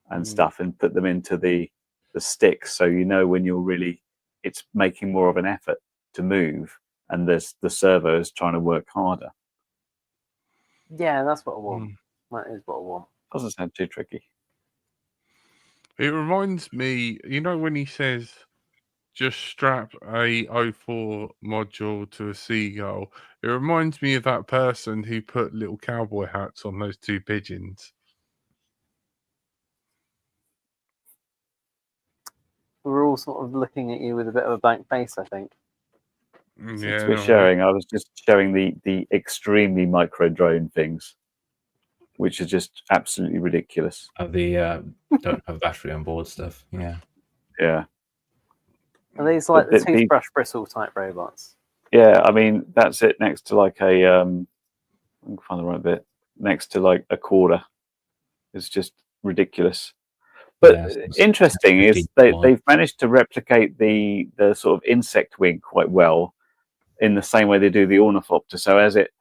and stuff, and put them into the sticks, so you know when it's making more of an effort to move, and the servo is trying to work harder. Yeah, that's what I want. That is what I want. Doesn't sound too tricky. It reminds me, when he says just strap a O4 module to a Seagull, it reminds me of that person who put little cowboy hats on those two pigeons. We're all sort of looking at you with a bit of a blank face, I think. Yeah, we're sharing. I was just showing the extremely micro drone things. which are just absolutely ridiculous. The don't have battery on board stuff. Yeah. Yeah. Are these like the But the- toothbrush bristle type robots? Yeah, I mean that's it next to like a I can find the right bit next to like a quarter. It's just ridiculous. But Yeah, it's interesting is 15 wide. they've managed to replicate the sort of insect wing quite well in the same way they do the ornithopter. So as it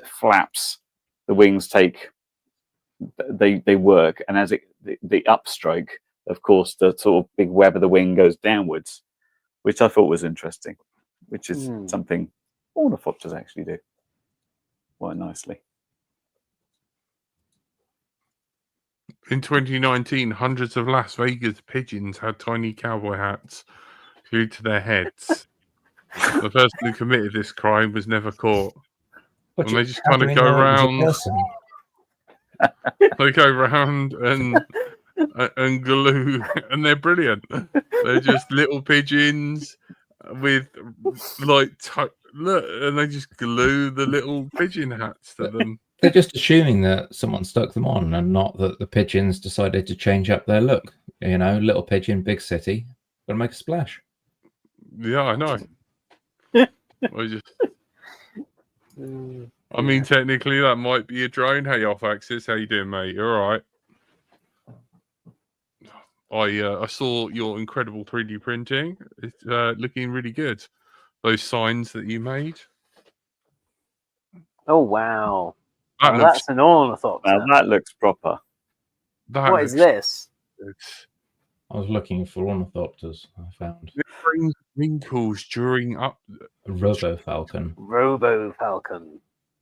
flaps, the wings they work, and as the upstroke, of course, the sort of big web of the wing goes downwards, which I thought was interesting, which is something ornithopters actually do quite nicely. In 2019, hundreds of Las Vegas pigeons had tiny cowboy hats glued to their heads. The person who committed this crime was never caught. What, And they just how kind do of we go know it was a around. person? They go round and glue, and they're brilliant. They're just little pigeons with like look, and they just glue the little pigeon hats to them. They're just assuming that someone stuck them on, and not that the pigeons decided to change up their look. You know, little pigeon, big city, gotta make a splash. Yeah, I know. I mean, technically, that might be a drone. Hey, off axis, how you doing, mate? You all right? I saw your incredible 3D printing. It's looking really good. Those signs that you made. Oh wow! That Oh, looks. that's an ornithopter. Now that looks proper. What is this? Good. I was looking for ornithopters. I found It brings wrinkles during up. a robofalcon. Robo Falcon.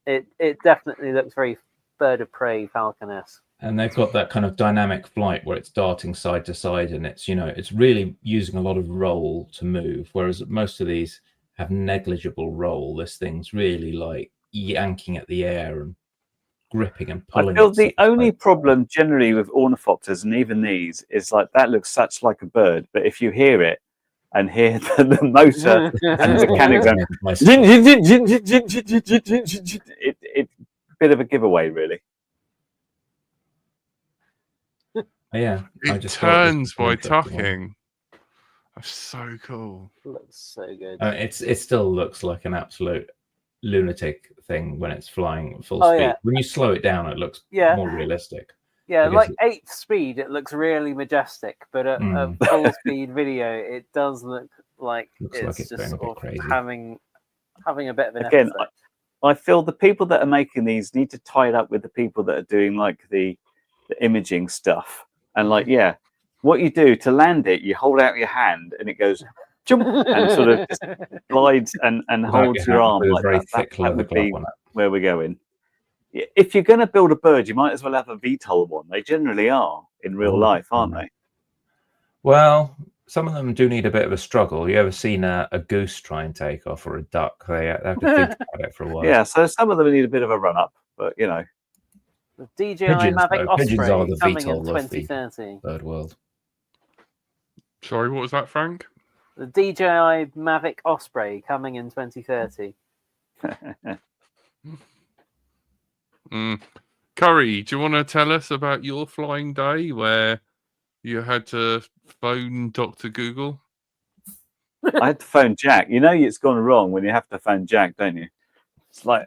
It definitely looks very bird of prey falcon-esque. And they've got that kind of dynamic flight where it's darting side to side, and it's, you know, it's really using a lot of roll to move, whereas most of these have negligible roll. This thing's really like yanking at the air and gripping and pulling. I feel it the only side to problem generally with ornithopters, and even these, is like that looks such like a bird, but if you hear it and hear the motor and the mechanics, it's a bit of a giveaway, really. Yeah, I It just thought this turns was an by interesting one. tucking. That's so cool. Looks so good. It still looks like an absolute lunatic thing when it's flying full Oh, speed. yeah. When you slow it down, it looks Yeah. more realistic. Yeah, I guess like 8th speed, it looks really majestic, but at full speed video, it does look like Looks it's like it's just going a sort bit of crazy. having a bit of an Again, episode. I feel the people that are making these need to tie it up with the people that are doing like the imaging stuff. And like, yeah, what you do to land it, you hold out your hand and it goes jump and sort of just glides and holds your arm with a like very that. thick That leather would glove be on it. where we're going. Yeah, if you're going to build a bird, you might as well have a VTOL one. They generally are in real life, aren't they? Well, some of them do need a bit of a struggle. You ever seen a goose try and take off, or a duck? They have to think about it for a while. Yeah, so some of them need a bit of a run up, but you know. The DJI Pigeons, Mavic though. Pigeons are Osprey the coming in VTOL of the 2030. bird world. Sorry, what was that, Frank? The DJI Mavic Osprey coming in 2030. Curry, do you want to tell us about your flying day where you had to phone Dr. Google? I had to phone Jack. You know it's gone wrong when you have to phone Jack, don't you? It's like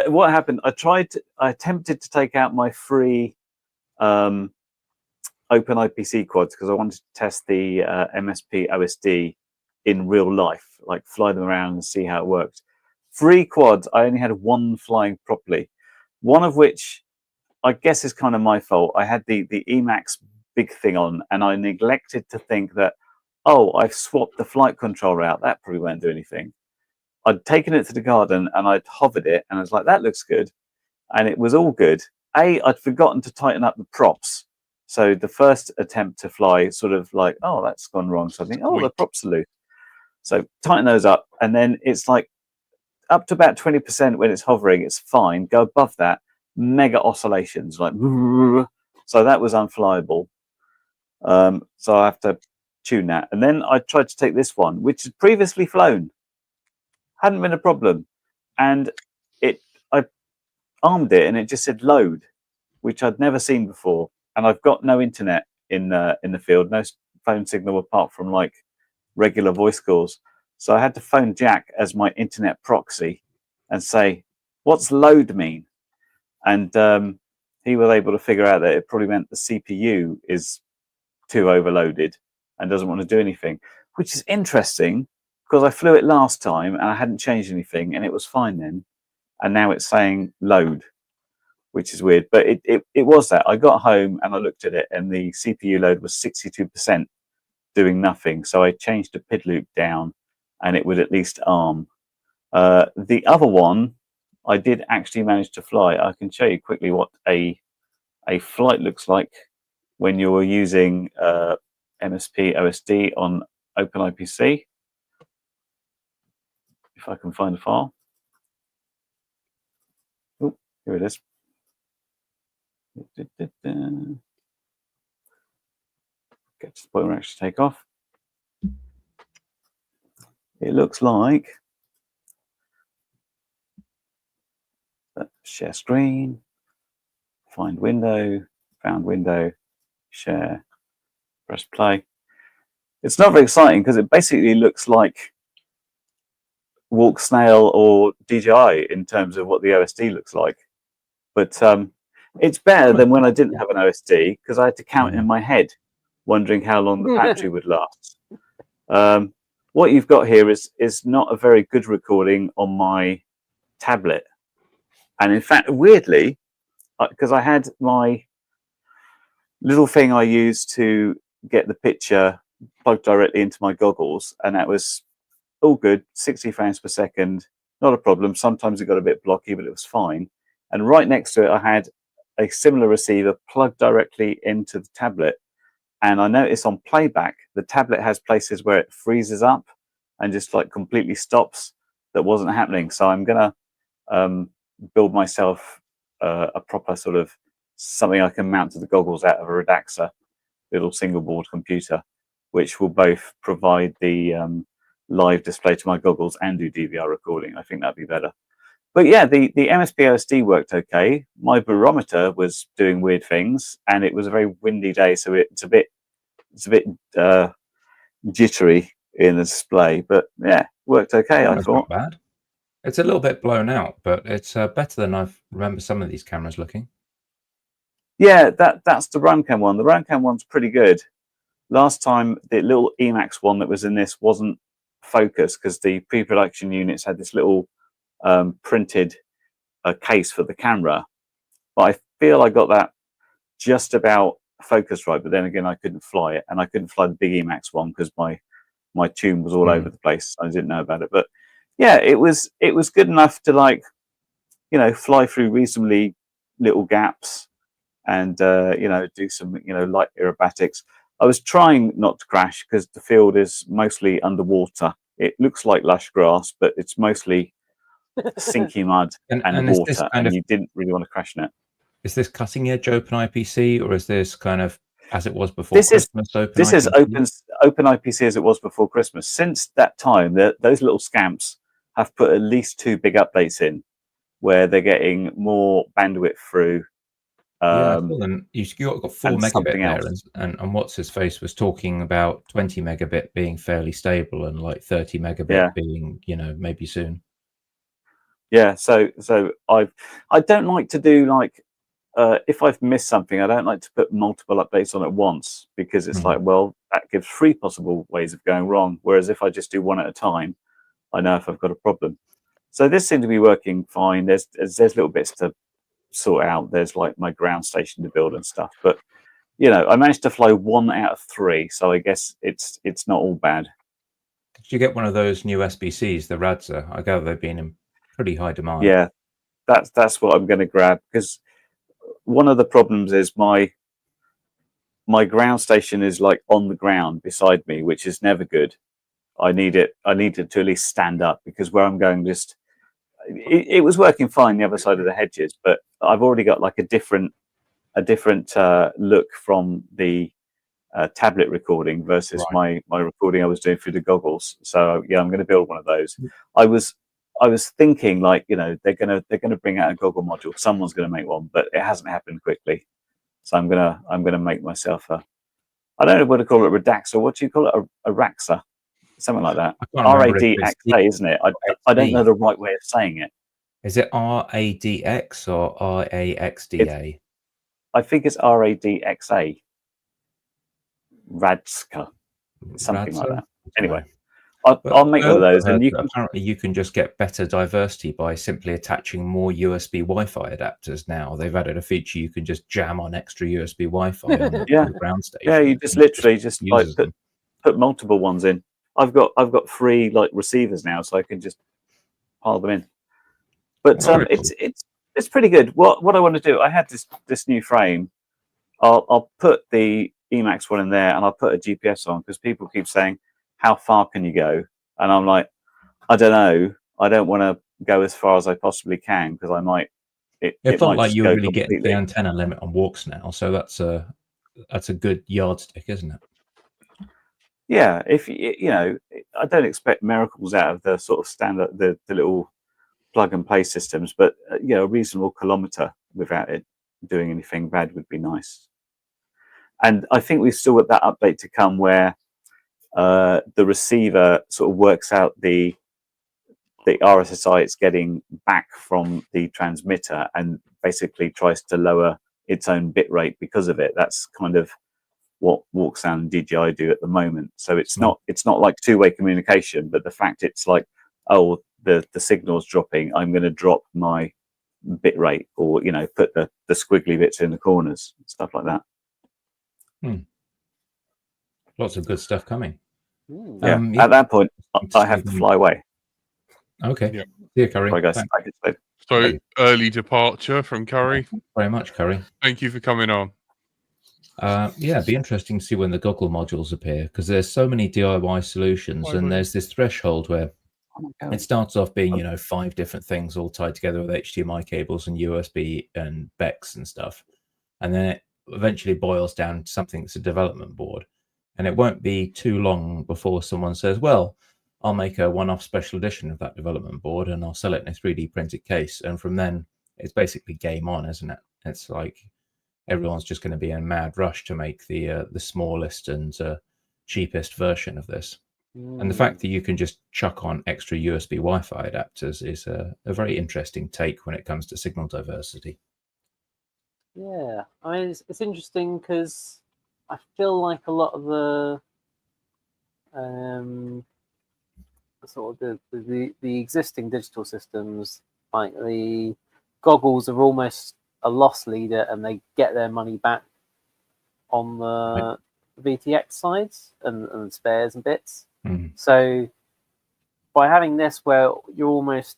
what happened. I attempted to take out my free Open IPC quads because I wanted to test the MSP OSD in real life, like fly them around and see how it worked. Free quads, I only had one flying properly, one of which I guess is kind of my fault. I had the Emacs big thing on and I neglected to think that, oh, I've swapped the flight controller out. That probably won't do anything. I'd taken it to the garden and I'd hovered it and I was like, that looks good. And it was all good. I'd forgotten to tighten up the props. So the first attempt to fly sort of like, oh, that's gone wrong. So I think, oh, the props are loose. So tighten those up. And then it's like up to about 20% when it's hovering, it's fine. Go above that, mega oscillations. Like, so that was unflyable. So I have to tune that. And then I tried to take this one, which had previously flown. Hadn't been a problem. And I armed it and it just said load. which I'd never seen before, and I've got no internet in the field, no phone signal apart from like regular voice calls. So I had to phone Jack as my internet proxy and say, "What's load mean?" And he was able to figure out that it probably meant the CPU is too overloaded and doesn't want to do anything, which is interesting because I flew it last time and I hadn't changed anything and it was fine then, and now it's saying load, which is weird. But it was that. I got home and I looked at it and the CPU load was 62% doing nothing. So I changed the PID loop down and it would at least arm. The other one, I did actually manage to fly. I can show you quickly what a flight looks like when you're using MSP OSD on OpenIPC. If I can find the file. Oh, here it is. Get to the point where I actually take off. It looks like share screen, find window, found window, share, press play. It's not very exciting because it basically looks like Walk Snail or DJI in terms of what the OSD looks like. But it's better than when I didn't have an OSD because I had to count in my head, wondering how long the battery would last. What you've got here is not a very good recording on my tablet. And in fact, weirdly, because I had my little thing I used to get the picture plugged directly into my goggles, and that was all good, 60 frames per second, not a problem. Sometimes it got a bit blocky, but it was fine. And right next to it, I had a similar receiver plugged directly into the tablet. And I noticed on playback, the tablet has places where it freezes up and just like completely stops. That wasn't happening. So I'm going to build myself a proper sort of something I can mount to the goggles out of a Redaxa little single board computer, which will both provide the live display to my goggles and do DVR recording. I think that'd be better. But yeah, the MSP OSD worked okay. My barometer was doing weird things, and it was a very windy day, so it's a bit jittery in the display. But yeah, worked okay. I thought. Not bad. It's a little bit blown out, but it's better than I remember some of these cameras looking. Yeah, that's the Runcam one. The Runcam one's pretty good. Last time, the little Emax one that was in this wasn't focused because the pre-production units had this little printed case for the camera. But I feel I got that just about focused right. But then again, I couldn't fly it, and I couldn't fly the big Emax one because my tune was all over the place. I didn't know about it, but yeah, it was good enough to, like, you know, fly through reasonably little gaps and you know, do some, you know, light aerobatics. I was trying not to crash because the field is mostly underwater. It looks like lush grass, but it's mostly sinky mud and water, and you didn't really want to crash in it. Is this cutting edge OpenIPC, or is this kind of as it was before Christmas? This is OpenIPC as it was before Christmas. Since that time, those little scamps have put at least 2 big updates in where they're getting more bandwidth through. And you got 4 megabit there, and what's his face was talking about 20 megabit being fairly stable and like 30 megabit being, you know, maybe soon. Yeah, so I don't like to do like if I've missed something, I don't like to put multiple updates on at once because it's like, well, that gives 3 possible ways of going wrong. Whereas if I just do one at a time, I know if I've got a problem. So this seemed to be working fine. There's little bits to sort out. There's like my ground station to build and stuff. But you know, I managed to fly 1 out of 3, so I guess it's not all bad. Did you get one of those new SBCs, the Radza? I gather they've been in pretty high demand. Yeah, that's what I'm going to grab, because one of the problems is my ground station is like on the ground beside me, which is never good. I need it to at least stand up, because where I'm going, just it was working fine the other side of the hedges, but I've already got like a different look from the tablet recording versus my recording I was doing through the goggles. So yeah, I'm going to build one of those. I was thinking like, they're gonna bring out a goggle module. Someone's gonna make one, but it hasn't happened quickly. So I'm gonna make myself I don't know what to call it, Redaxa. What do you call it? A Raxa, something like that. I can't remember if RADXA, it's isn't it? I don't know the right way of saying it. Is it RADX or RAXDA? I think it's RADXA. Radska, something like that. Anyway, I'll make one of those, and apparently you can just get better diversity by simply attaching more USB Wi-Fi adapters. Now they've added a feature you can just jam on extra USB Wi-Fi on the ground station. Yeah, you just literally just like put multiple ones in. I've got 3 like receivers now, so I can just pile them in. But it's pretty good. What I want to do, I had this new frame. I'll put the Emacs one in there, and I'll put a GPS on, because people keep saying, how far can you go? And I'm like, I don't know. I don't want to go as far as I possibly can, because I might. It felt like you were really getting the antenna limit on walks now, so that's a good yardstick, isn't it? Yeah, if I don't expect miracles out of the sort of standard, the little plug and play systems, but a reasonable kilometer without it doing anything bad would be nice. And I think we've still got that update to come where the receiver sort of works out the RSSI it's getting back from the transmitter, and basically tries to lower its own bit rate because of it. That's kind of what WalkSound and DJI do at the moment. So it's not like two-way communication, but the fact it's like, oh, the signal's dropping, I'm going to drop my bit rate, or put the squiggly bits in the corners, stuff like that. Lots of good stuff coming. Yeah. At that point, I have to fly away. Okay. Yeah. See you, Curry. Sorry, guys. So early departure from Curry. Thank you very much, Curry. Thank you for coming on. It'd be interesting to see when the goggle modules appear, because there's so many DIY solutions, and there's this threshold where it starts off being 5 different things all tied together with HDMI cables and USB and BEX and stuff, and then it eventually boils down to something that's a development board. And it won't be too long before someone says, well, I'll make a one-off special edition of that development board and I'll sell it in a 3D printed case. And from then, it's basically game on, isn't it? It's like everyone's just going to be in a mad rush to make the smallest and cheapest version of this. And the fact that you can just chuck on extra USB Wi-Fi adapters is a very interesting take when it comes to signal diversity. Yeah, I mean, it's interesting because I feel like a lot of the sort of the existing digital systems, like the goggles, are almost a loss leader, and they get their money back on the VTX sides and spares and bits. So by having this, where you're almost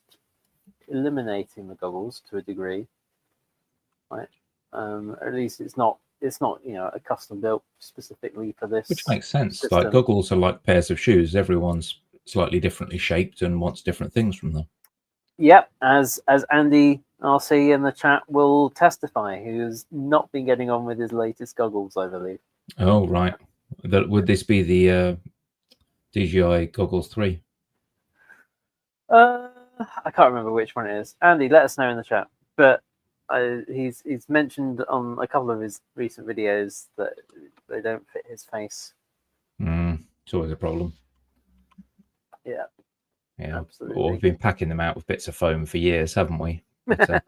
eliminating the goggles to a degree, right? At least it's not a custom built specifically for this, which makes sense system. Like goggles are like pairs of shoes. Everyone's slightly differently shaped and wants different things from them. Yep, as Andy RC in the chat will testify, who's not been getting on with his latest goggles, I believe. Oh right, would this be the DJI Goggles 3? I can't remember which one it is. Andy, let us know in the chat. But he's mentioned on a couple of his recent videos that they don't fit his face. It's always a problem. Yeah, absolutely. Well, we've been packing them out with bits of foam for years, haven't we? But,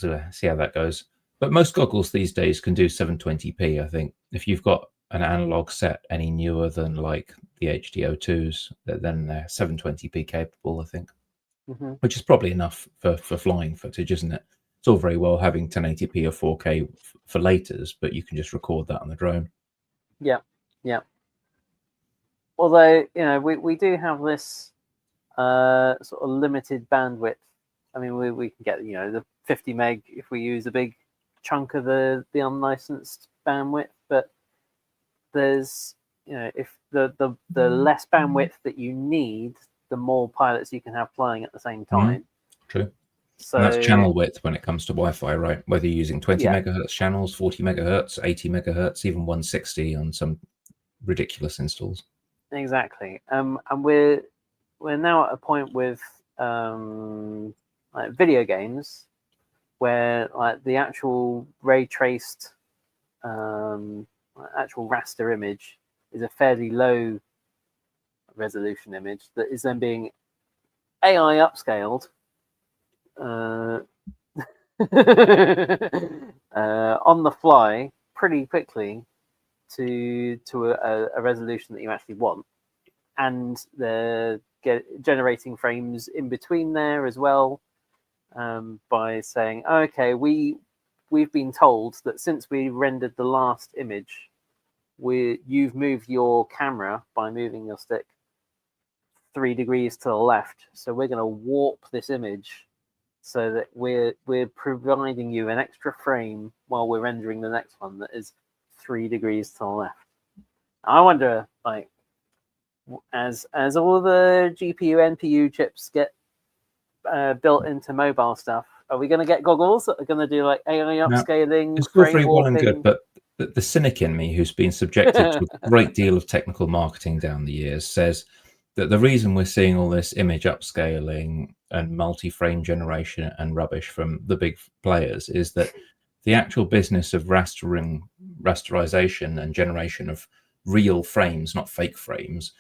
we'll see how that goes. But most goggles these days can do 720p. I think if you've got an analog set any newer than like the HD02s, then they're 720p capable, I think. Which is probably enough for flying footage, isn't it? It's all very well having 1080p or 4K for laters, but you can just record that on the drone. Yeah. Although, we do have this sort of limited bandwidth. I mean, we can get, the 50 meg if we use a big chunk of the unlicensed bandwidth, but there's, if the less bandwidth that you need, the more pilots you can have flying at the same time. True. So and that's channel width when it comes to Wi-Fi, right? Whether you're using 20 megahertz channels, 40 megahertz, 80 megahertz, even 160 on some ridiculous installs. Exactly. And we're now at a point with like video games where like the actual ray traced actual raster image is a fairly low resolution image that is then being AI upscaled on the fly pretty quickly to a resolution that you actually want, and they're generating frames in between there as well, by saying, okay, we've been told that since we rendered the last image, you've moved your camera by moving your stick 3 degrees to the left, so we're going to warp this image so that we're providing you an extra frame while we're rendering the next one that is 3 degrees to the left. I wonder, like, as all the GPU NPU chips get built into mobile stuff, are we going to get goggles that are going to do like AI upscaling? It's all very well and good, but the cynic in me, who's been subjected to a great deal of technical marketing down the years, says that the reason we're seeing all this image upscaling and multi-frame generation and rubbish from the big players is that the actual business of rasterization and generation of real frames, not fake frames,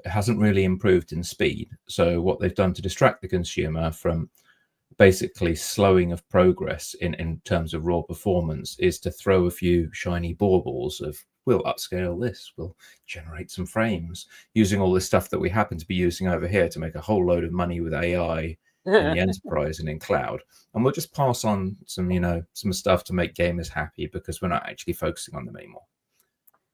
hasn't really improved in speed. So what they've done to distract the consumer from basically slowing of progress in terms of raw performance is to throw a few shiny baubles of, we'll upscale this, we'll generate some frames, using all this stuff that we happen to be using over here to make a whole load of money with AI in the enterprise and in cloud. And we'll just pass on some, some stuff to make gamers happy because we're not actually focusing on them anymore.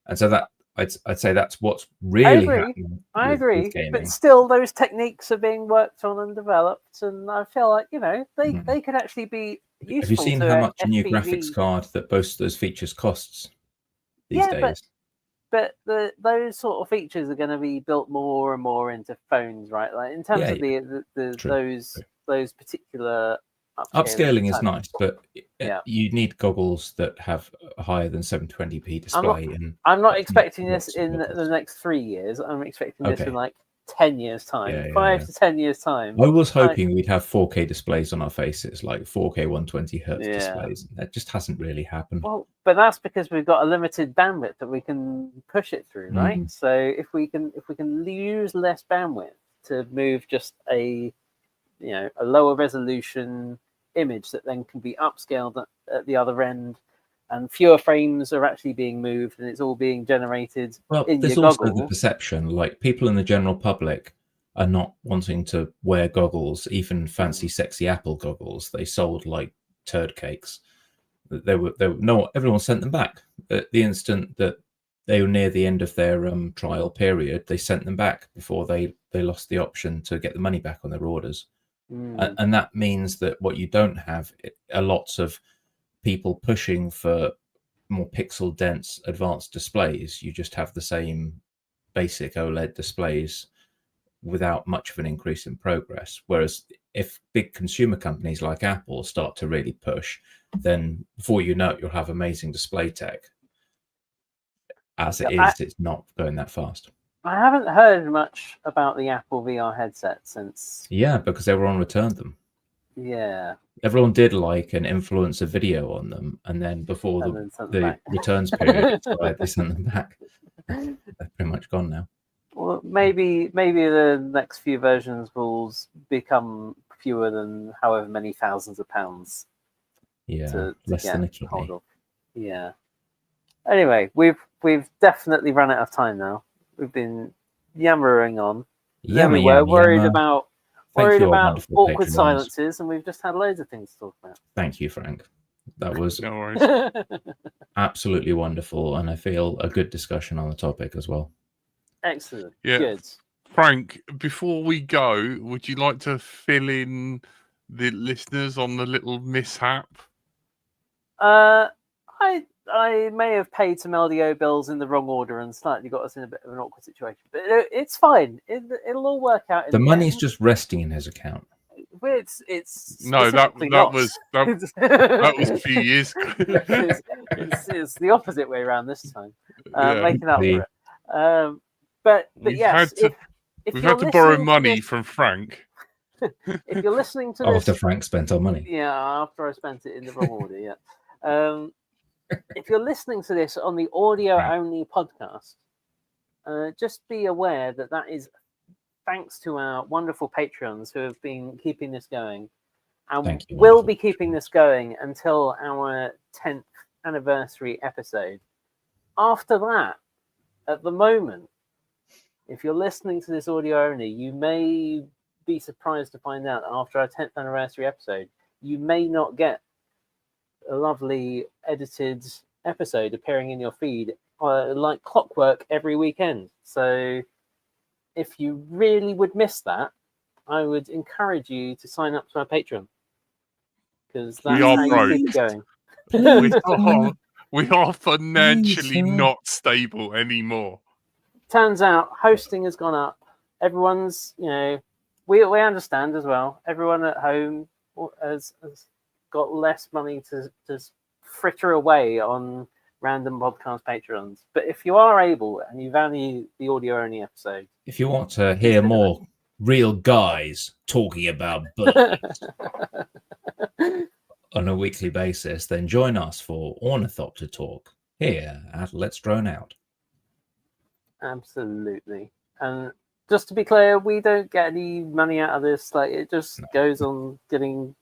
And so that I'd say that's what's really happening. I agree, but still, those techniques are being worked on and developed, and I feel like they could actually be useful. Have you seen how much a new graphics card that boasts those features costs these days? But those sort of features are going to be built more and more into phones, right? Like in terms of those particular upscaling is nice, but you need goggles that have a higher than 720p display. I'm not expecting this in the next 3 years. I'm expecting this in like 10 years time, 5 to 10 years time. I was hoping we'd have 4K displays on our faces, like 4K 120 hertz displays. That just hasn't really happened. Well, but that's because we've got a limited bandwidth that we can push it through, right? So if we can use less bandwidth to move just a lower resolution image that then can be upscaled at the other end, and fewer frames are actually being moved, and it's all being generated in there's your also goggle. the perception, like people in the general public are not wanting to wear goggles, even fancy, sexy Apple goggles. They sold like turd cakes. Everyone sent them back at the instant that they were near the end of their trial period. They sent them back before they lost the option to get the money back on their orders. And that means that what you don't have are lots of people pushing for more pixel dense advanced displays. You just have the same basic OLED displays without much of an increase in progress. Whereas if big consumer companies like Apple start to really push, then before you know it, you'll have amazing display tech. As it is, it's not going that fast. I haven't heard much about the Apple VR headset since. Yeah, because everyone returned them. Yeah. Everyone did like an influencer video on them, and then before the returns period expired, they sent them back. They're pretty much gone now. Well, maybe the next few versions will become fewer than however many thousands of pounds. Yeah, to less get than a kidney. hold of. Yeah. Anyway, we've definitely run out of time now. We've been yammering on. We're worried about awkward silences, and we've just had loads of things to talk about. Thank you, Frank. That was no worries. Absolutely wonderful, and I feel a good discussion on the topic as well. Excellent. Yeah. Good. Frank, before we go, would you like to fill in the listeners on the little mishap? I may have paid some LDO bills in the wrong order and slightly got us in a bit of an awkward situation, but it's fine. It'll all work out. The money's just resting in his account. It's no, that was a few years ago. it's the opposite way around this time. Making up for it. But yes, we've had to borrow money from Frank if you're listening to After this, Frank spent our money. yeah, after I spent it in the wrong order, yeah. If you're listening to this on the audio-only podcast, just be aware that that is thanks to our wonderful Patreons who have been keeping this going, and Thank you, will wonderful be keeping this going until our 10th anniversary episode. After that, at the moment, if you're listening to this audio only, you may be surprised to find out that after our 10th anniversary episode, you may not get a lovely edited episode appearing in your feed like clockwork every weekend. So if you really would miss that, I would encourage you to sign up to our Patreon, because that's are how you broke. keep it going. We are financially Please, not stable anymore. Turns out hosting has gone up. Everyone's, we understand as well. Everyone at home has got less money to fritter away on random podcast patrons. But if you are able and you value the audio only episode, If you want to hear more real guys talking about birds on a weekly basis, then join us for Ornithopter Talk here at Let's Drone Out. absolutely. And just to be clear, we don't get any money out of this. Like, it just goes on getting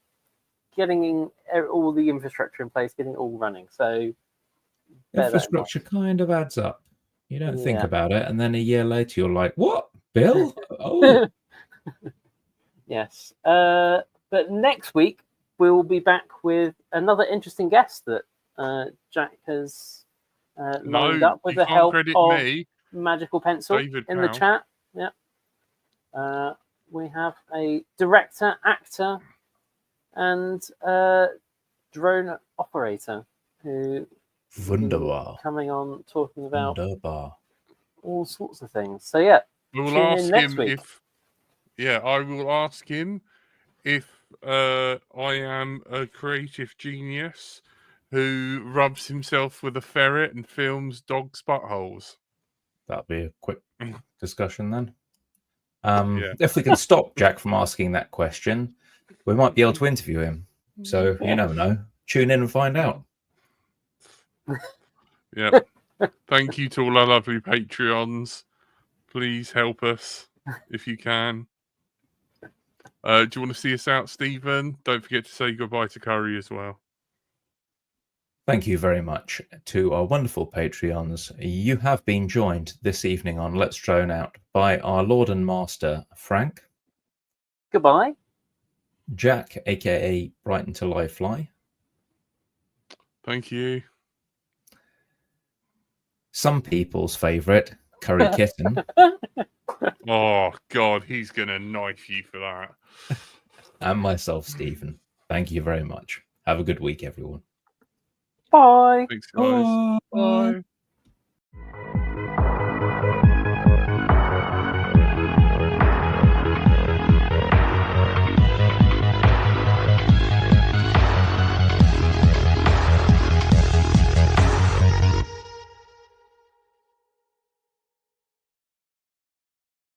all the infrastructure in place, getting it all running. So bear that in mind. Infrastructure kind of adds up. You don't think Yeah. about it, and then a year later you're like, "What, Bill? Oh, Yes. But next week we will be back with another interesting guest that Jack has lined up with you the can't help credit of me. Magical Pencil David in the Powell. chat. Yeah. We have a director, actor, and drone operator who wunderbar, coming on talking about wunderbar." all sorts of things. So yeah, We'll tune in ask next him week. if. Yeah, I will ask him if I am a creative genius who rubs himself with a ferret and films dogs' buttholes. That'll be a quick discussion then. Yeah. If we can stop Jack from asking that question, we might be able to interview him. So you never know. Tune in and find out. Yeah. Thank you to all our lovely Patreons. Please help us if you can. Do you want to see us out, Stephen? Don't forget to say goodbye to Curry as well. Thank you very much to our wonderful Patreons. You have been joined this evening on Let's Drone Out by our Lord and Master, Frank, Goodbye. Jack, aka Brighton to Livefly, Thank you. some people's favourite, Curry Kitten, Oh, God, he's going to knife you for that. and myself, Stephen. Thank you very much. Have a good week, everyone. Bye. Thanks, guys. Bye.